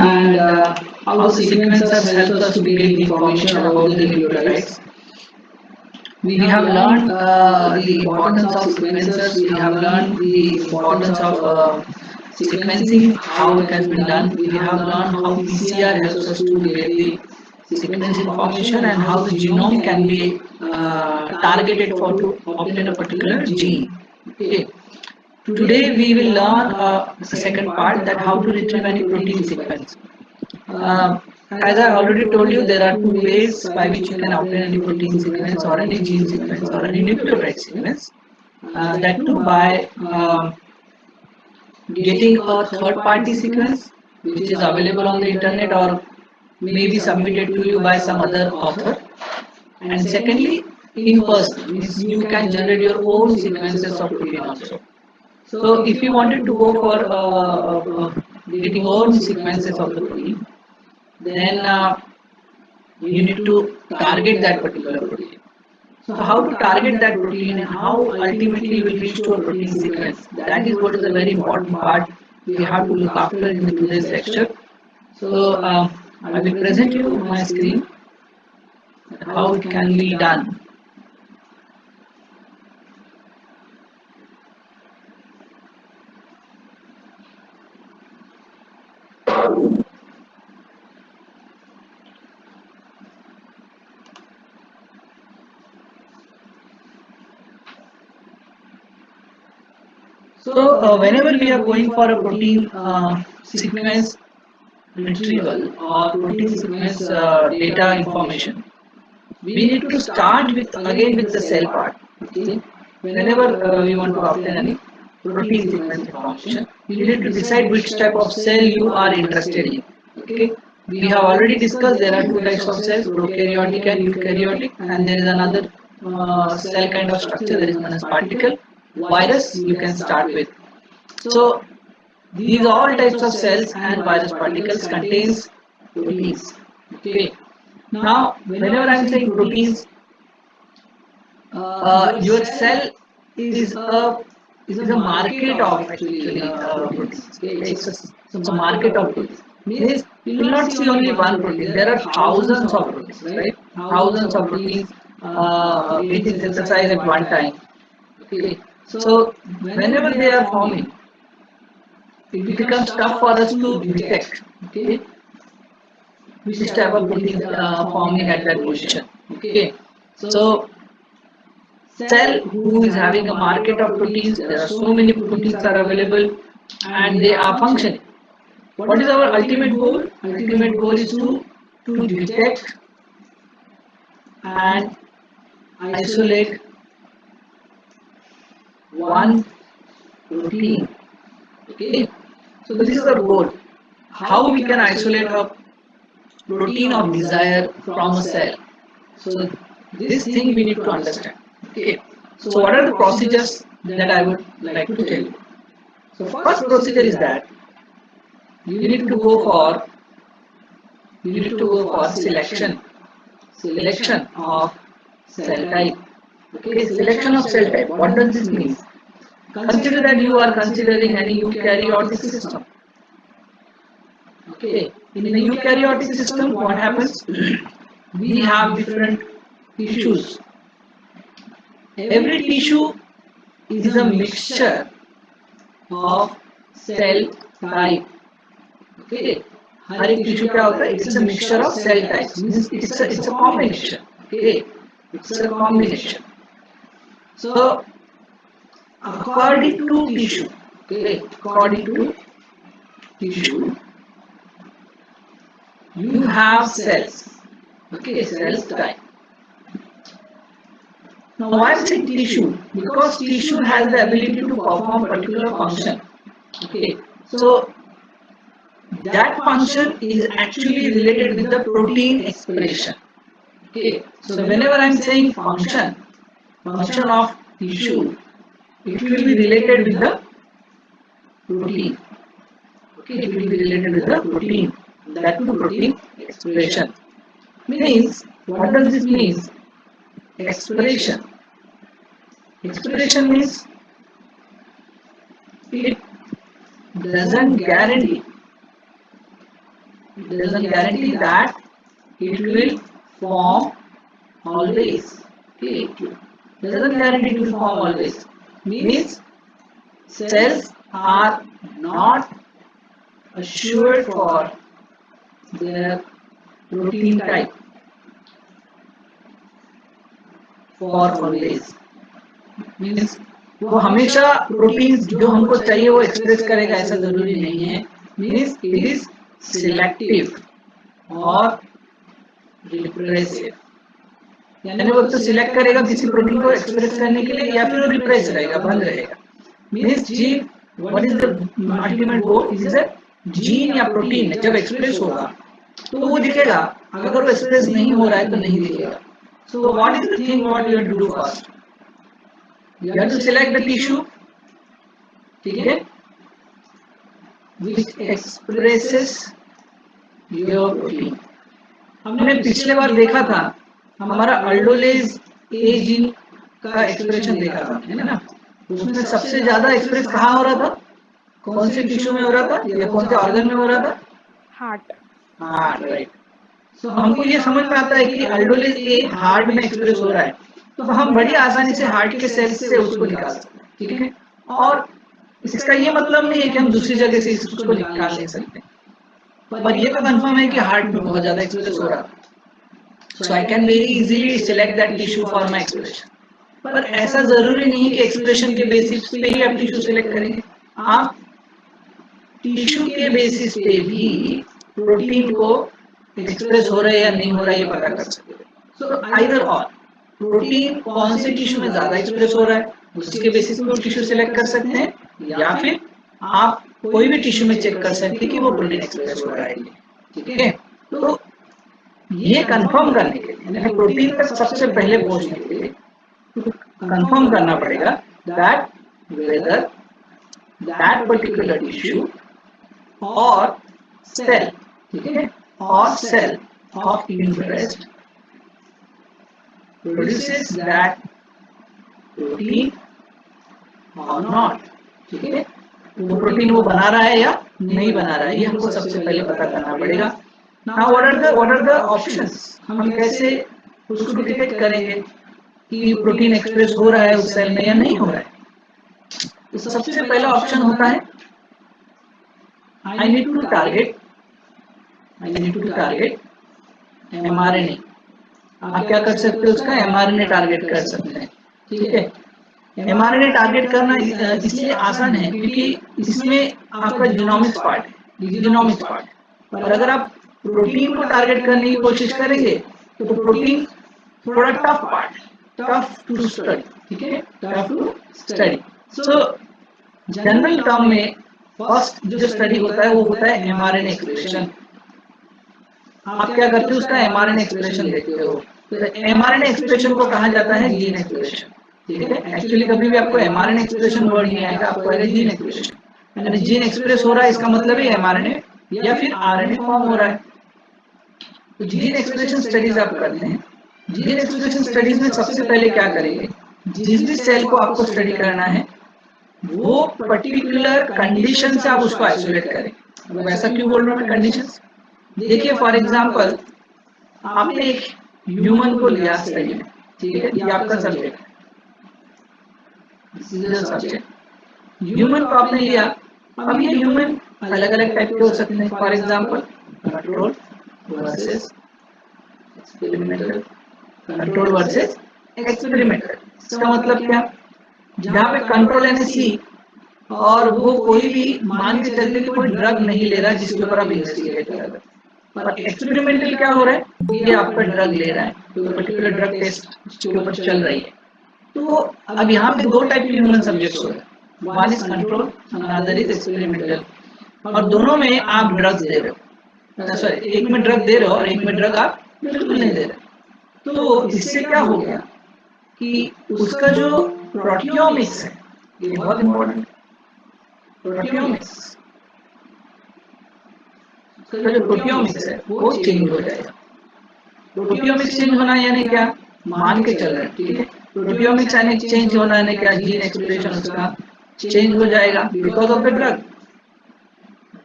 and how the sequencers help us to get the information about the nucleotides. We have learned the importance of sequencers. We have learned the importance of sequencing, how it has been done. We have learned how PCR helps us to get the sequence information and how the genome can be targeted for to obtain a particular gene. Okay. Today we will learn the second part, that how to retrieve any protein sequence. As I already told you, there are two ways by which you can obtain any protein sequence or any gene sequence or any nucleotide sequence. That too by getting a third party sequence which is available on the internet or maybe submitted to you by some other author. And secondly, in person, means you can generate your own sequences of protein also. So if you wanted to go for getting own sequences of the protein, then you need to target that particular protein. So how to target that protein and how ultimately you will reach to a protein sequence, that is what is a very important part we have to look after in today's lecture. So I will present you my screen, how it can be done. So whenever we are going for a protein sequence retrieval or protein sequence data information, we need to start with again with the cell part. Okay, whenever we want to obtain any protein sequence information, you need to decide which type of cell you are interested in. Okay, we have already discussed there are two types of cells, prokaryotic and eukaryotic, and there is another cell kind of structure that is known as particle virus you can start with. So these all types of cells and virus particles contains proteins. Okay. Now, whenever I am saying proteins, your cell is a market of actually proteins. Okay? It's a market of proteins. Means you will not see only one protein. There are thousands of proteins, right? Thousands of proteins getting synthesized at one time. Okay. So whenever they are forming, it becomes tough for us to detect. Okay, which type of protein forming at that position. Okay, so cell who is having a market of proteins, there are so many proteins are available and they are functioning. What is our ultimate goal? Ultimate goal is to detect and isolate one protein. Okay, so this is our goal. How we can isolate a protein of desire from a cell? So this thing we need to understand. Okay. So what are the procedures that I would like to tell you? So first procedure is that you need to go for selection of cell type. Okay, selection of cell type. What does this mean? Consider that you are considering any eukaryotic system. Okay, in a eukaryotic system, what happens? We have different tissues. Every tissue is a mixture of cell type. Okay, हर एक tissue क्या होता है? It's a mixture of cell types. Means it's a combination. Okay, it's a combination. So according to tissue, okay, according to tissue, you have cells. Okay, cells type. Now why I'm saying tissue? Because tissue has the ability to perform particular function. Okay, so that function is actually related with the protein expression. Okay, so whenever I'm saying function of tissue, it will be related with the protein. Okay, it will be related with the protein. That to protein expression. Means, what does this mean? Expression. Expression means it doesn't guarantee It doesn't guarantee that it will form always. Okay, it doesn't guarantee it will form always. Means cells are not assured for their protein type for always. Means वो हमेशा protein जो हमको चाहिए वो express करेगा ऐसा जरूरी नहीं है. मीन्स इट इज सिलेक्टिव और रिप्रेसिव. यानी वो तो सिलेक्ट करेगा किसी प्रोटीन को एक्सप्रेस करने के लिए या फिर वो रिप्रेस रहेगा, बंद रहेगा. Means gene what is the ultimate goal is a gene या प्रोटीन जब एक्सप्रेस होगा तो वो दिखेगा, अगर वो एक्सप्रेस नहीं हो रहा है तो नहीं दिखेगा. So what is the thing what you have to do first, you have to select the tissue, ठीक है, which expresses your protein. हमने पिछले बार देखा था हमारा अल्डोलेज ए जीन का एक्सप्रेशन देखा था, है ना. उसमें सबसे ज्यादा एक्सप्रेस कहाँ हो रहा था, कौन से टिश्यू में हो रहा था या कौन से ऑर्गन में हो रहा था, हार्ट. Heart, right. सो हमको ये समझ में आता है कि अल्डोलेज ए हार्ट में एक्सप्रेस हो रहा है तो हम बड़ी आसानी से हार्ट के सेल्स से उसको निकाल सकते हैं, ठीक है. और इसका ये मतलब नहीं है कि हम दूसरी जगह से इसको निकाल नहीं सकते, पर ये तो कंफर्म है कि हार्ट में बहुत ज्यादा एक्सप्रेस हो रहा है. So I can very easily select that tissue for my expression. पर ऐसा जरूरी नहीं है कि एक्सप्रेशन के बेसिस पे ही आप टिश्यू सिलेक्ट करेंगे. आप टिश्यू के बेसिस पे भी प्रोटीन को एक्सप्रेस हो रहा है या नहीं हो रहा है ये पता कर सकते हैं. सो आइदर और प्रोटीन कौन से टिश्यू में ज्यादा एक्सप्रेस हो रहा है उसके बेसिस पे टिश्यू सिलेक्ट कर सकते हैं, या फिर आप कोई भी टिश्यू में चेक कर सकते हैं कि वो प्रोटीन एक्सप्रेस हो रहा है, ठीक है. तो ये कंफर्म करने के लिए यानी प्रोटीन तक सबसे पहले पहुंचने के लिए कंफर्म करना पड़ेगा that whether that particular tissue और सेल, ठीक है, और cell of interest produces that protein or not, ठीक है. वो प्रोटीन वो बना रहा है या नहीं बना रहा है ये हमको सबसे पहले पता करना पड़ेगा. Now what are the options, हम कैसे उसको डिटेक्ट करेंगे कि प्रोटीन एक्सप्रेस हो रहा है उस सेल में या नहीं हो रहा है. तो सबसे पहला ऑप्शन होता है I need to target mRNA. आप क्या कर सकते हो उसका mRNA टारगेट कर सकते हैं, ठीक है. mRNA टारगेट करना इसलिए आसान है क्योंकि इसमें आपका जीनोमिक्स पार्ट है, जीनोमिक्स पार्ट. और अगर आप प्रोटीन को टारगेट करने की कोशिश करेंगे तो प्रोटीन थोड़ा tough part, tough to study, ठीक है, tough to study. So general term में फर्स्ट जो स्टडी होता है वो होता है mRNA एक्सप्रेशन. आप क्या करते हो उसका mRNA एक्सप्रेशन देखते हो. तो mRNA एक्सप्रेशन को कहा जाता है जीन एक्सप्रेशन, ठीक है. एक्चुअली कभी भी आपको mRNA एक्सप्रेशन वर्ड नहीं आएगा, आपको आएगा जीन एक्सप्रेशन. यानी जीन एक्सप्रेस हो रहा है इसका मतलब है mRNA या फिर RNA फॉर्म हो रहा है. तो जीन एक्सप्रेशन स्टडीज आप करते हैं. जीन एक्सप्रेशन स्टडीज में सबसे पहले क्या करेंगे, जिस भी सेल को आपको स्टडी करना है वो पर्टिकुलर कंडीशन से आप उसको आइसोलेट करें. अब ऐसा क्यों बोल रहा हूँ मैं कंडीशन. देखिए फॉर एग्जांपल आपने एक ह्यूमन को लिया स्टडी में, ठीक है, ये आपका सब्जेक्ट सब्जेक्ट ह्यूमन को आपने लिया. अब ये ह्यूमन अलग अलग टाइप के हो सकते हैं. For example control versus experimental, control versus experimental. इसका मतलब क्या, जहाँ पे कंट्रोल यानी सी और वो कोई भी मान के चलते कि कोई ड्रग नहीं ले रहा जिसके ऊपर आप इन्वेस्टिगेट कर रहे हैं. पर एक्सपेरिमेंटल क्या हो रहा है, ये आपका ड्रग ले रहा है, तो पर्टिकुलर ड्रग टेस्ट के ऊपर चल रही है. तो अब यहाँ पे दो टाइप के ह्यूमन सब्जेक्ट्स हो रहे हैं, one is control another is experimental. और दोनों में आप ड्रग्स दे रहे हो, सॉरी एक में ड्रग दे रहे हो और एक में ड्रग आप बिल्कुल नहीं दे रहे. तो इससे क्या हो गया कि उसका जो प्रोटियोमिक्स है ये बहुत इंपॉर्टेंट. प्रोटियोमिक्स का जो प्रोटियोमिक्स है वो चेंज हो जाएगा. प्रोटियोमिक्स चेंज होना यानी क्या, मान के चल रहे हैं, ठीक है. प्रोटियोमिक्स यानी चेंज होना यानी क्या, जीन एक्सप्रेशन उसका चेंज हो जाएगा because of the drug.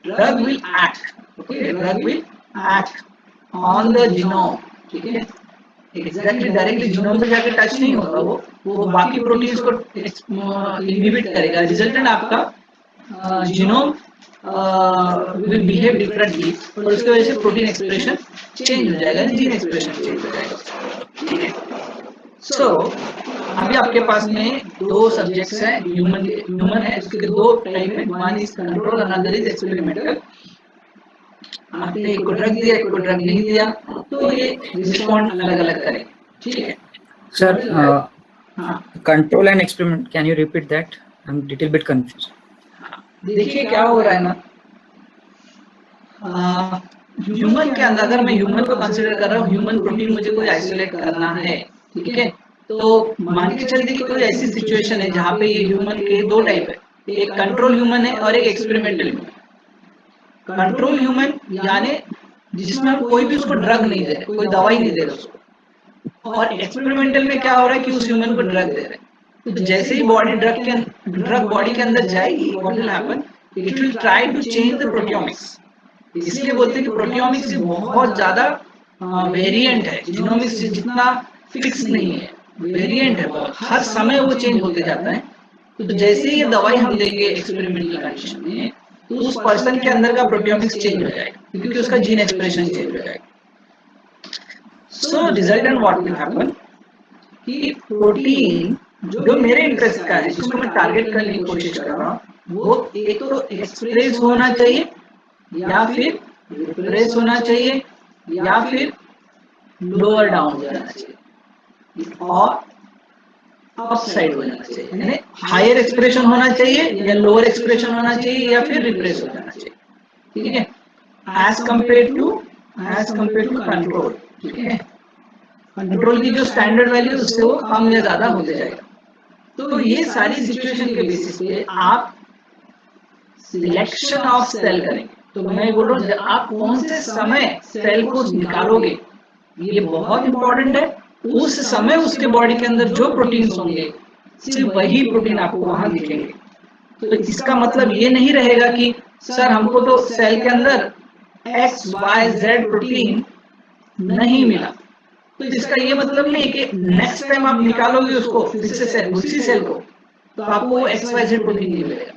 Drug will act, okay, drug will act on the genome, ठीक है, एग्जैक्टली डायरेक्टली जीनोम पे जाके टच नहीं होगा, वो बाकी प्रोटीन्स को इनहिबिट करेगा, रिजल्टेंट आपका जीनोम विल बिहेव डिफरेंटली और उसकी वजह से प्रोटीन एक्सप्रेशन चेंज हो जाएगा, जीन एक्सप्रेशन चेंज हो जाएगा, ठीक है। सो अभी आपके पास में दो सब्जेक्ट्स हैं, ह्यूमन है, उसके दो टाइप है, one is control, another is experimental. आपने एक को ड्रग दिया, एक को ड्रग नहीं दिया, तो ये रिस्पॉन्ड अलग अलग करेंगे, ठीक है sir. Control and experiment, can you repeat that? I am little bit confuse. देखिए क्या हो रहा है ना, ह्यूमन के अंदर, अगर मैं ह्यूमन को कंसीडर कर रहा हूँ, ह्यूमन प्रोटीन मुझे कोई आइसोलेट करना है, ठीक है, तो मान के चलिए कि कोई ऐसी सिचुएशन है जहाँ पे ये ह्यूमन के दो टाइप है, एक कंट्रोल ह्यूमन है और एक एक्सपेरिमेंटल ह्यूमन। कंट्रोल ह्यूमन यानी जिसमें कोई भी उसको ड्रग नहीं दे रहे, कोई दवाई नहीं दे रहे उसको, और एक्सपेरिमेंटल में क्या हो रहा है कि उस ह्यूमन को ड्रग दे रहे हैं। तो जैसे ही ड्रग बॉडी के अंदर जाएगी, what will happen, it will try to change the proteomics. इसलिए बोलते हैं कि प्रोटियोमिक्स बहुत ज्यादा वेरिएंट है, जीनोमिक्स से जितना फिक्स नहीं है, वेरिएंट है बहुत, हर समय वो चेंज होते जाता है। तो जैसे ही ये दवाई हम देंगे एक्सपेरिमेंटल कंडीशन में, तो उस पर्सन के अंदर का प्रोटियोमिक्स चेंज हो जाएगा, क्योंकि उसका जीन एक्सप्रेशन चेंज हो जाएगा। So resultant what will happen कि प्रोटीन जो मेरे इंटरेस्ट का है, जिसको मैं टारगेट करने की कोशिश कर रहा हूँ, वो एक तो एक्सप्रेस होना चाहिए, या फिर रिप्रेस होना चाहिए, या फिर लोअर डाउन हो जाना चाहिए, और अपसाइड हो जाना चाहिए, यानी हायर एक्सप्रेशन होना चाहिए या लोअर एक्सप्रेशन होना चाहिए या फिर रिप्रेस हो जाना चाहिए, ठीक है, एज कंपेयर टू कंट्रोल, ठीक है। कंट्रोल की जो स्टैंडर्ड वैल्यू उससे वो कम या ज्यादा होते जाएगा। तो ये सारी सिचुएशन के बेसिस पे आप सिलेक्शन ऑफ सेल करेंगे। तो मैं बोल रहा हूँ आप कौन से समय सेल को निकालोगे, ये बहुत इंपॉर्टेंट है। उस समय उसके बॉडी के अंदर जो प्रोटीन्स होंगे, सिर्फ वही प्रोटीन आपको वहां दिखेंगे। तो इसका मतलब ये नहीं रहेगा कि सर हमको तो सेल के अंदर XYZ प्रोटीन नहीं मिला, तो इसका ये मतलब नहीं कि नेक्स्ट टाइम आप निकालोगे उसको फिर से उसी सेल को, तो आपको XYZ प्रोटीन नहीं मिलेगा।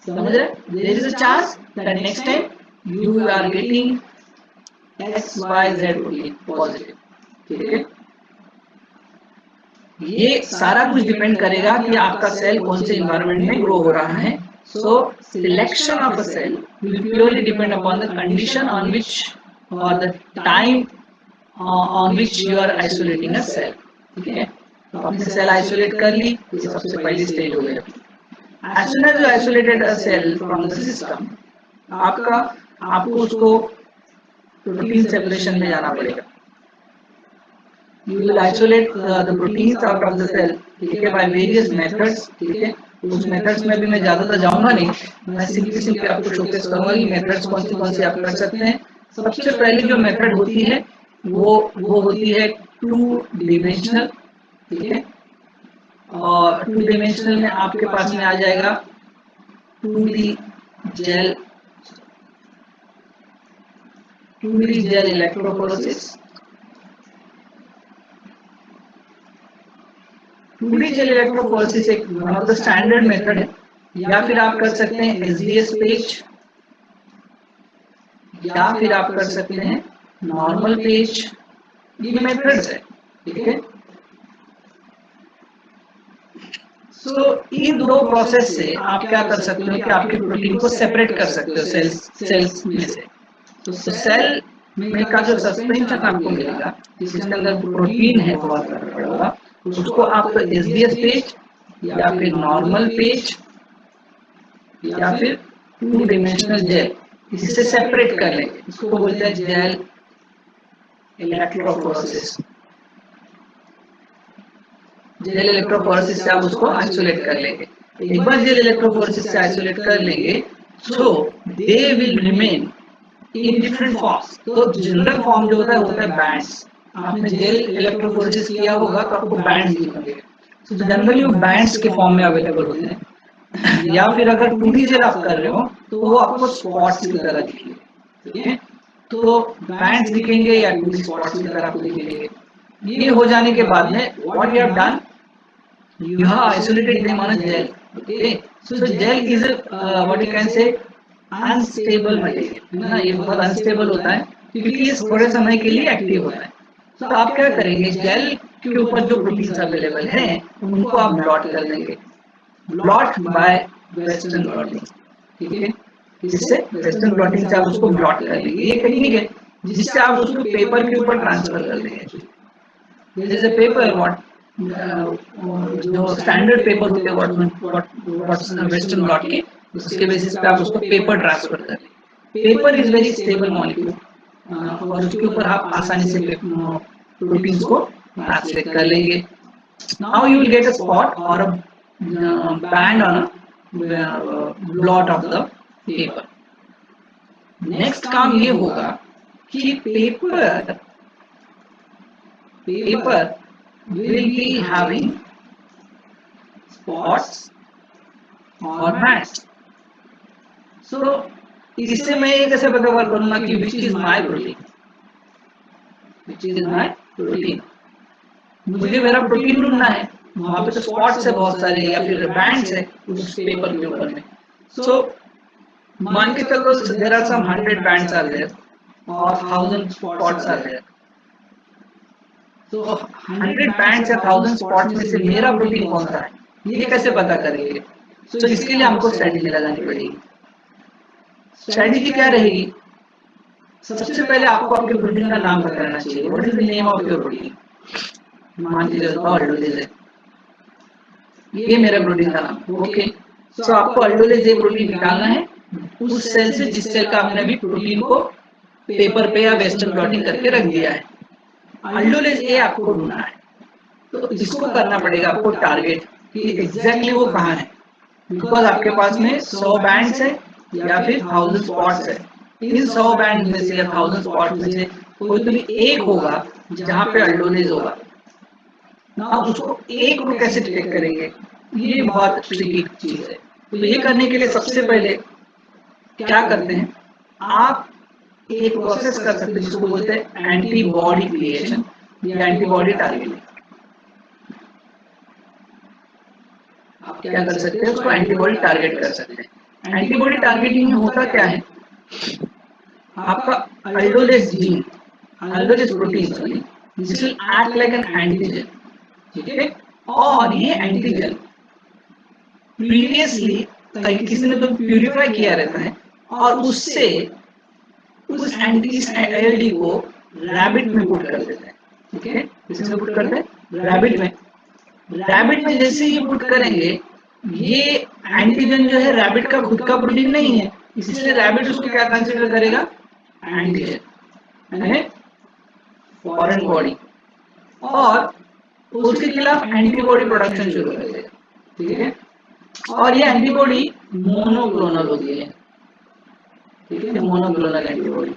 समझ रहे? There is a chance that next time you are getting XYZ protein positive, ठीक है। ये सारा कुछ डिपेंड करेगा कि आपका सेल कौन से एनवायरनमेंट में ग्रो हो रहा है। So selection of a cell will purely depend upon the condition on which और the time on which you are isolating a cell, ठीक है। तो आपने सेल आइसोलेट कर ली, ये सबसे पहली स्टेज हो गई। As soon as you isolated a cell from the system, आपको उसको प्रोटीन सेपरेशन में जाना पड़ेगा। You will isolate the proteins out of the cell, ठीक है, by various methods, ठीक है। उस मेथड्स में भी मैं ज्यादातर जाऊंगा नहीं, मैं सिंपली आपको शोकेस करूंगा कि मेथड्स कौन सी आप कर सकते हैं। सबसे पहले जो मेथड होती है वो होती है 2 डिमेंशनल, ठीक है। और 2 डिमेंशनल में आपके पास में आ जाएगा 2D gel electrophoresis. 2D gel electrophoresis एक one of the standard method है, या फिर आप कर सकते हैं SDS पेज, या फिर आप कर सकते हैं नॉर्मल पेज। ये मेथड्स है, ठीक है। सो इन दो प्रोसेस से आप क्या कर सकते हो कि आपके प्रोटीन को सेपरेट कर सकते हो सेल्स में से। तो सेल में का जो सस्पेंशन आपको मिलेगा, जिसके अंदर प्रोटीन है बहुत बड़ा, उसको आप SDS पेज या फिर नॉर्मल पेज या फिर 2 डिमेंशनल जेल, इससे सेपरेट कर लेंगे। इसको बोलते हैं जेल इलेक्ट्रोफोरेसिस। जेल इलेक्ट्रोफोरेसिस से आप उसको आइसोलेट कर लेंगे। एक बार जेल इलेक्ट्रोफोरेसिस से आइसोलेट कर लेंगे, so they will remain in different forms. तो जनरल फॉर्म जो होता है बैंड्स। आपने जेल इलेक्ट्रोफोरेसिस किया होगा तो आपको बैंड्स दिखेंगे। तो जनरली वो बैंड्स के फॉर्म में अवेलेबल होते हैं। या फिर अगर 2D जेल आप कर रहे हो तो वो आपको स्पॉट्स की तरह दिखेंगे, ठीक है। तो बैंड्स दिखेंगे या 2D स्पॉट्स की तरह आपको दिखेंगे। ये हो जाने के बाद में what you have done, you have isolated them on a gel. Okay, so gel is a what you can say unstable material, है ना, ये बहुत अनस्टेबल होता है क्योंकि ये थोड़े समय के लिए एक्टिव होता है। तो आप क्या करेंगे, जेल के ऊपर जो प्रोटीन्स अवेलेबल हैं उनको आप ब्लॉट कर देंगे, ब्लॉट बाय वेस्टर्न ब्लॉटिंग। ठीक है, इससे वेस्टर्न ब्लॉटिंग से आप उसको ब्लॉट कर लेंगे। ये टेक्निक है जिससे आप उसको पेपर के ऊपर ट्रांसफर कर देंगे। There is a paper what जो स्टैंडर्ड पेपर होते हैं वेस्टर्न ब्लॉट के, उसके बेसिस पे आप उसको पेपर ट्रांसफर कर लें। Paper is very stable molecule और उसके ऊपर आप आसानी से प्रोटीन्स को ट्रांसलेट कर लेंगे। Now you will get a spot और a band on a blot of the paper. नेक्स्ट काम ये होगा कि paper will be having spots or bands. So इससे मैं ये कैसे पता करूंगा कि which is my protein, which is my protein। मुझे मेरा प्रोटीन ढूंढना है, वहां पे तो स्पॉट्स है बहुत सारे या फिर बैंड्स है उस पेपर के ऊपर में। सो मान के चलो there are some 100 bands are there or 1000 spots are there। तो 100 बैंड्स या 1000 स्पॉट्स में से मेरा प्रोटीन कौन सा है, ये कैसे पता करेंगे? तो इसके लिए हमको स्ट्रेटजी लगानी पड़ेगी। स्ट्रेटजी क्या रहेगी? सबसे पहले आपको आपके प्रोटीन का नाम बताना चाहिए। What is the name of your protein? मान लीजिए अल्डोलेज है, ये मेरा प्रोटीन का नाम। ओके, सो आपको अल्डोलेज ए प्रोटीन निकालना है उस सेल से जिस सेल का आपने अभी प्रोटीन को पेपर पे या वेस्टर्न ब्लॉटिंग करके रख दिया है। अल्डोलेज ए आपको ढूंढना है, तो इसको करना पड़ेगा आपको टारगेट कि एग्जैक्टली वो कहाँ है। बिकॉज आपके पास में 100 बैंड्स है या फिर 1000 स्पॉट्स है। इन 100 बैंड में से या 1000 स्पॉट्स में से कोई तो भी एक होगा जहाँ पे अल्डोलेज होगा ना। उसको एक को कैसे डिटेक्ट करेंगे, ये बहुत ट्रिकी चीज है। तो ये करने के लिए सबसे पहले क्या करते हैं, आप एक प्रोसेस कर सकते हैं जिसको बोलते हैं एंटीबॉडी क्रिएशन या एंटीबॉडी टारगेटिंग। आप क्या कर सकते हैं, उसको एंटीबॉडी टारगेट कर सकते हैं। एंटीबॉडी टारगेटिंग में होता क्या है, आपका aldolase gene, aldolase protein sorry, this will act like an antigen. ठीक है, और ये एंटीजन प्रीवियसली किसी ने तो प्यूरिफाई किया रहता है और उससे उस एल्डी को रैबिट में पुट कर देते हैं। ठीक है, किसमें पुट करते हैं, रैबिट में। रैबिट में जैसे ही पुट करेंगे, ये एंटीजन जो है रैबिट का खुद का प्रोटीन नहीं है, इसलिए रैबिट उसको क्या कंसीडर करेगा, एंटीजन है, फॉरेन बॉडी, और उसके खिलाफ एंटीबॉडी प्रोडक्शन शुरू कर देगा। ठीक है, और ये एंटीबॉडी मोनोक्लोनल होती है। ठीक है, मोनोक्लोनल एंटीबॉडी,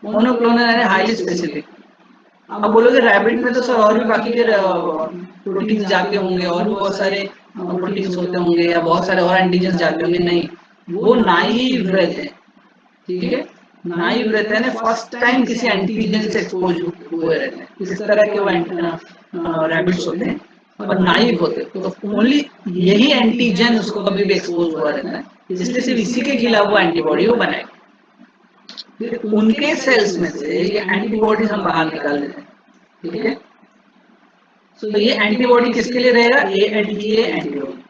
मोनोक्लोनल यानी हाईली स्पेसिफिक। अब बोलोगे रैबिट में तो सर और भी बाकी के प्रोटीन्स जाते होंगे और भी बहुत सारे प्रोटीन्स होते होंगे या बहुत सारे और एंटीजन जाते होंगे। नहीं, वो नाइव रहते हैं। ठीक है, नाइव रहते हैं, फर्स्ट टाइम किसी एंटीजन से एक्सपोज हुए रहते हैं। इस तरह के वो रैबिट्स होते हैं और नाइव होते हैं, तो ओनली यही एंटीजन उसको कभी भी एक्सपोज हुआ रहता है, इसलिए सिर्फ इसी के खिलाफ वो एंटीबॉडी वो बनाएगा। फिर उनके सेल्स में से ये एंटीबॉडीज हम बाहर निकाल देते हैं। ठीक है, तो ये एंटीबॉडी किसके लिए रहेगा, ALDA एंटीबॉडी।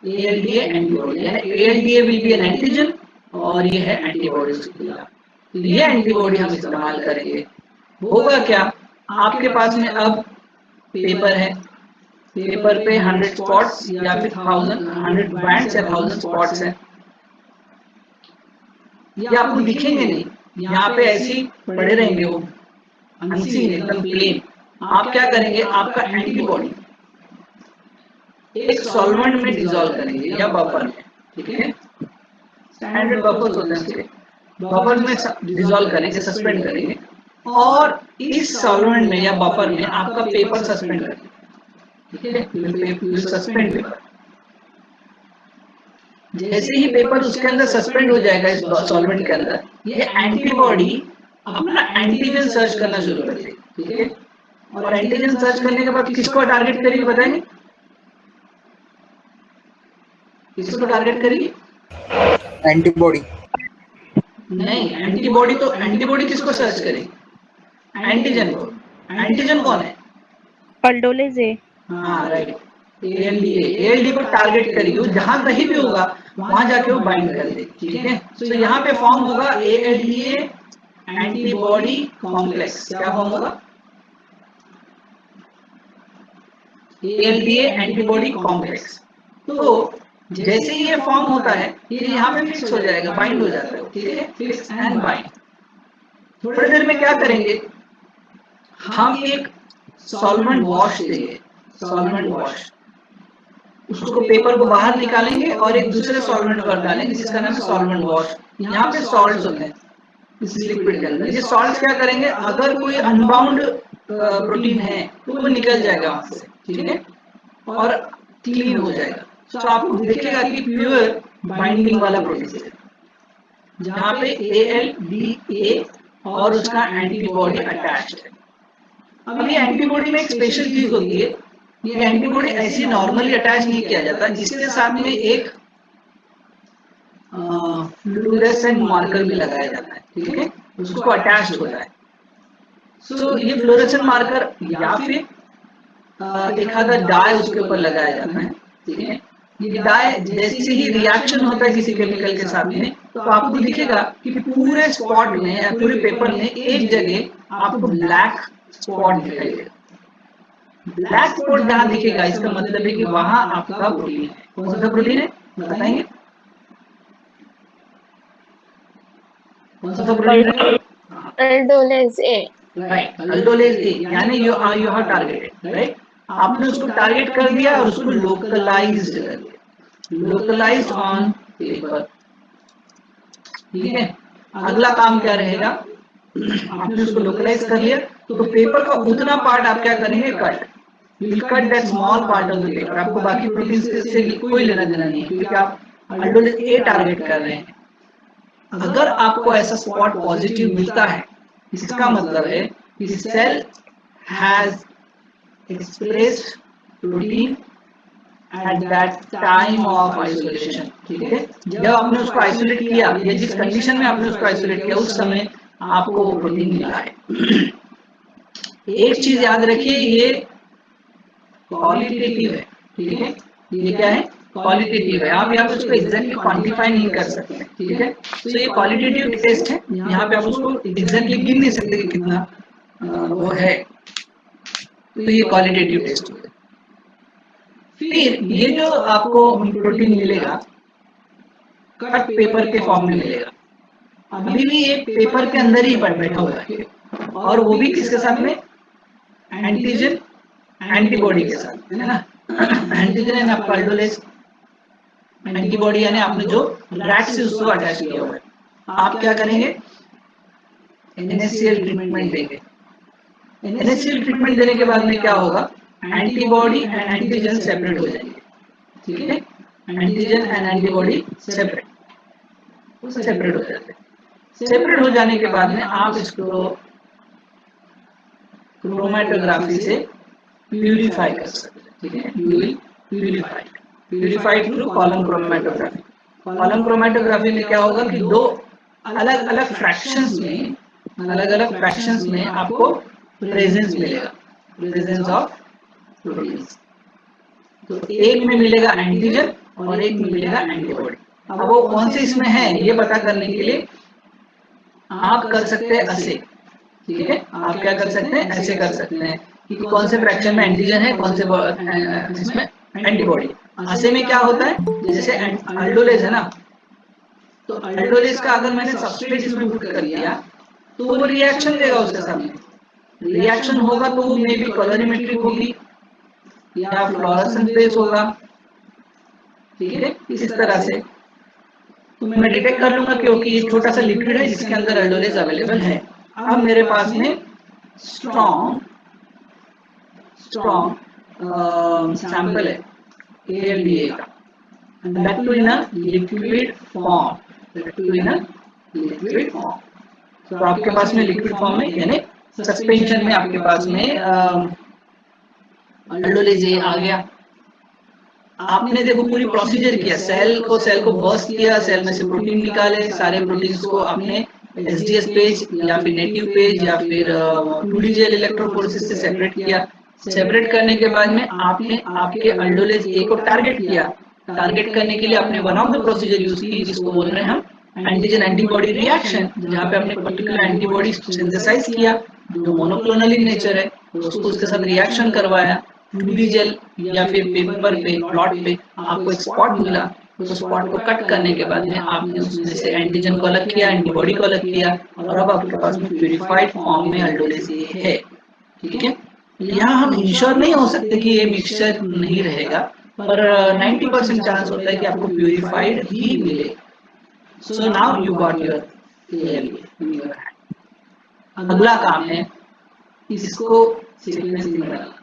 ALDA एंटीबॉडी यानी ALDA will be N antigen और ये है एंटीबॉडी उसके खिलाफ। तो ये एंटीबॉडी हम इस्तेमाल करेंगे। होगा क्या, आपके पास में अब पेपर है, पेपर पे 100 स्पॉट्स या फिर 100 बैंड्स या 1000 स्पॉट्स है। ये आपको दिखेंगे नहीं, यहाँ पे ऐसे ही पड़े रहेंगे वो अनसीन एकदम प्लेन। आप क्या करेंगे, आपका एंटीबॉडी एक सॉल्वेंट में डिसॉल्व करेंगे या बफर में। ठीक है, स्टैंडर्ड बफर्स होते हैं, उसके बफर में डिसॉल्व करेंगे, सस्पेंड करेंगे, और इस सॉल्वेंट में या बफर में आपका पेपर सस्पेंड करेंगे। ठीक है, सस्पेंड पेपर। जैसे ही पेपर उसके अंदर सस्पेंड हो जाएगा इस सॉल्वेंट के अंदर, ये एंटीबॉडी अपना एंटीजन सर्च करना शुरू कर देगी, ठीक है। और एंटीजन सर्च करने के बाद किसको टारगेट करेगी बताएंगे? किसको टारगेट करेगी? एंटीबॉडी नहीं, एंटीबॉडी तो एंटीबॉडी किसको सर्च करेगी? एंटीजन को। एंटीजन कौन है? अल्डोलेज ए। हाँ राइट, एएलडी को टारगेट करेगी, वो जहां कहीं भी होगा वहां जाके वो बाइंड कर देगी, ठीक है। तो यहाँ पे फॉर्म होगा एएलडीए एंटीबॉडी कॉम्प्लेक्स। क्या फॉर्म होगा? एएलडीए एंटीबॉडी कॉम्प्लेक्स। तो जैसे ही ये फॉर्म होता है ये यहाँ पे फिक्स हो जाएगा, बाइंड हो जाता है, ठीक है, फिक्स एंड बाइंड। थोड़ी देर में क्या करेंगे, हम एक सॉल्वेंट वॉश देंगे, सॉल्वेंट वॉश, उसको पेपर को बाहर निकालेंगे और एक दूसरे सॉल्वेंट पर डालेंगे जिसका नाम है सॉल्वेंट वॉश। यहाँ पे सॉल्ट्स होते हैं इस लिक्विड के अंदर। ये सॉल्ट्स क्या करेंगे, अगर कोई अनबाउंड प्रोटीन है तो वो निकल जाएगा वहां से, ठीक है, और क्लीन हो जाएगा। तो आपको दिखेगा कि प्योर बाइंडिंग वाला प्रोटीन है, जहाँ पे ALDA और उसका एंटीबॉडी अटैच्ड है। अब ये एंटीबॉडी में एक स्पेशल चीज होती है, ये एंटीबॉडी ऐसी नॉर्मली अटैच नहीं किया जाता, इसके साथ में एक फ्लोरेसेंट मार्कर भी लगाया जाता है, ठीक है, उसको अटैच होता है। सो ये फ्लोरेसेंट मार्कर या फिर एक आधा डाई उसके ऊपर लगाया जाता है, ठीक है। ये डाई जैसे ही रिएक्शन होता है किसी केमिकल के साथ में, तो आपको दिखेगा कि पूरे स्पॉट में या पूरे पेपर में एक जगह आपको ब्लैक स्पॉट दिखाई देगा। ब्लैक स्पॉट जहां दिखेगा इसका मतलब है कि वहां आपका प्रोटीन है। कौन सा प्रोटीन है बताएंगे? कौन सा प्रोटीन है? अल्डोलेज ए। राइट, अल्डोलेज ए, यानी यू हैव टारगेटेड, राइट। आपने उसको टारगेट कर दिया और उसको लोकलाइज्ड कर दिया, लोकलाइज्ड ऑन पेपर, ठीक है। अगला काम क्या रहेगा, आपने उसको लोकलाइज कर लिया तो पेपर का उतना पार्ट आप क्या करेंगे, cut, will cut that small part of the paper. आपको बाकी प्रोटीन से कोई लेना देना नहीं है क्योंकि आप अल्डोलेज ए टारगेट कर रहे हैं। अगर आपको ऐसा स्पॉट पॉजिटिव मिलता है, इसका मतलब है कि cell has expressed protein at that time of isolation, ठीक है। जब आपने उसको आइसोलेट किया या जिस कंडीशन में आपने उसको आइसोलेट किया उस समय आपको वो प्रोटीन मिला है। एक चीज याद रखिए, ये क्वालिटेटिव है, ठीक है। ये क्या है? क्वालिटेटिव है। आप यहाँ पे उसको एग्जैक्टली क्वांटिफाई नहीं कर सकते, ठीक है। तो ये क्वालिटेटिव टेस्ट है, यहाँ पे आप उसको एग्जैक्टली गिन नहीं सकते कि कितना वो है, तो ये क्वालिटेटिव टेस्ट है। फिर ये जो आपको प्रोटीन मिलेगा कट पेपर के फॉर्म में मिलेगा। अभी भी ये पेपर के अंदर ही बैठा हुआ है और वो भी किसके साथ में? एंटीजन एंटीबॉडी के साथ, है ना। एंटीजन यानी आपका अल्डोलेज, एंटीबॉडी यानी आपने जो रैट से उसको अटैच किया हुआ है। आप क्या करेंगे? NaCl ट्रीटमेंट देंगे। NaCl ट्रीटमेंट देने के बाद में क्या होगा, एंटीबॉडी एंड एंटीजन सेपरेट हो जाएंगे, ठीक है। एंटीजन एंड एंटीबॉडी सेपरेट हो जाते हैं। सेपरेट हो जाने के बाद में आप इसको क्रोमेटोग्राफी से प्यूरिफाई कर सकते हैं, ठीक है। You will purify through column chromatography. Column chromatography में क्या होगा कि दो अलग अलग फ्रैक्शंस में आपको प्रेजेंस मिलेगा, प्रेजेंस ऑफ प्रोटीन्स। तो एक में मिलेगा एंटीजन और एक में मिलेगा एंटीबॉडी। अब वो कौन से इसमें है ये पता करने के लिए आप कर सकते हैं ऐसे, ठीक है। आप क्या कर सकते हैं? ऐसे कर सकते हैं कि कौन से फ्रैक्शन में एंटीजन है, कौन से इसमें एंटीबॉडी। ऐसे में क्या होता है, जैसे अल्डोलेज है ना, तो अल्डोलेज का अगर मैंने सबस्ट्रेट इसमें पुट कर दिया तो वो रिएक्शन देगा उसके सामने। रिएक्शन होगा तो वो मे बी कलरीमेट्रिक होगी या फ्लोरेसेंस बेस होगा, ठीक है, इस तरह से। तो मैं डिटेक्ट कर लूंगा क्योंकि ये छोटा सा लिक्विड है जिसके अंदर अल्डोलेज अवेलेबल है। अब मेरे पास में स्ट्रॉन्ग सैंपल है ALDA का, and that too in a liquid form. That too in a liquid form. तो आपके पास में लिक्विड फॉर्म में यानी सस्पेंशन में आपके पास में अल्डोलेज ए आ गया। आपने देखो पूरी प्रोसीजर किया, सेल को बर्स्ट किया, सेल में से प्रोटीन निकाले, सारे प्रोटीन्स को आपने एसडीएस पेज या फिर नेटिव पेज या फिर 2D जेल इलेक्ट्रोफोरेसिस से सेपरेट किया। सेपरेट करने के बाद में आपने आपके अल्डोलेज ए को टारगेट किया। टारगेट करने के लिए आपने one of the procedure use की जिसको बोल रहे हैं हम एंटीजन एंटीबॉडी रिएक्शन, जहाँ पे आपने पर्टिकुलर एंटीबॉडी सिंथेसाइज किया जो मोनोक्लोनल इन नेचर है, उसको उसके साथ रिएक्शन करवाया। 2D जेल या फिर पेपर पे प्लॉट पे आपको एक स्पॉट मिला, तो स्पॉट को कट करने के बाद में आपने उसमें से एंटीजन को अलग किया, एंटीबॉडी को अलग किया, और अब आपके पास में प्यूरिफाइड फॉर्म में अल्डोलेज ए है। ठीक है, यहाँ हम इंश्योर नहीं हो सकते कि ये मिक्सचर नहीं रहेगा, पर 90% चांस होता है कि आपको प्यूरिफाइड ही मिले। So now you got your ALA। अगला काम है इसको सीक्वेंसिंग में डालना।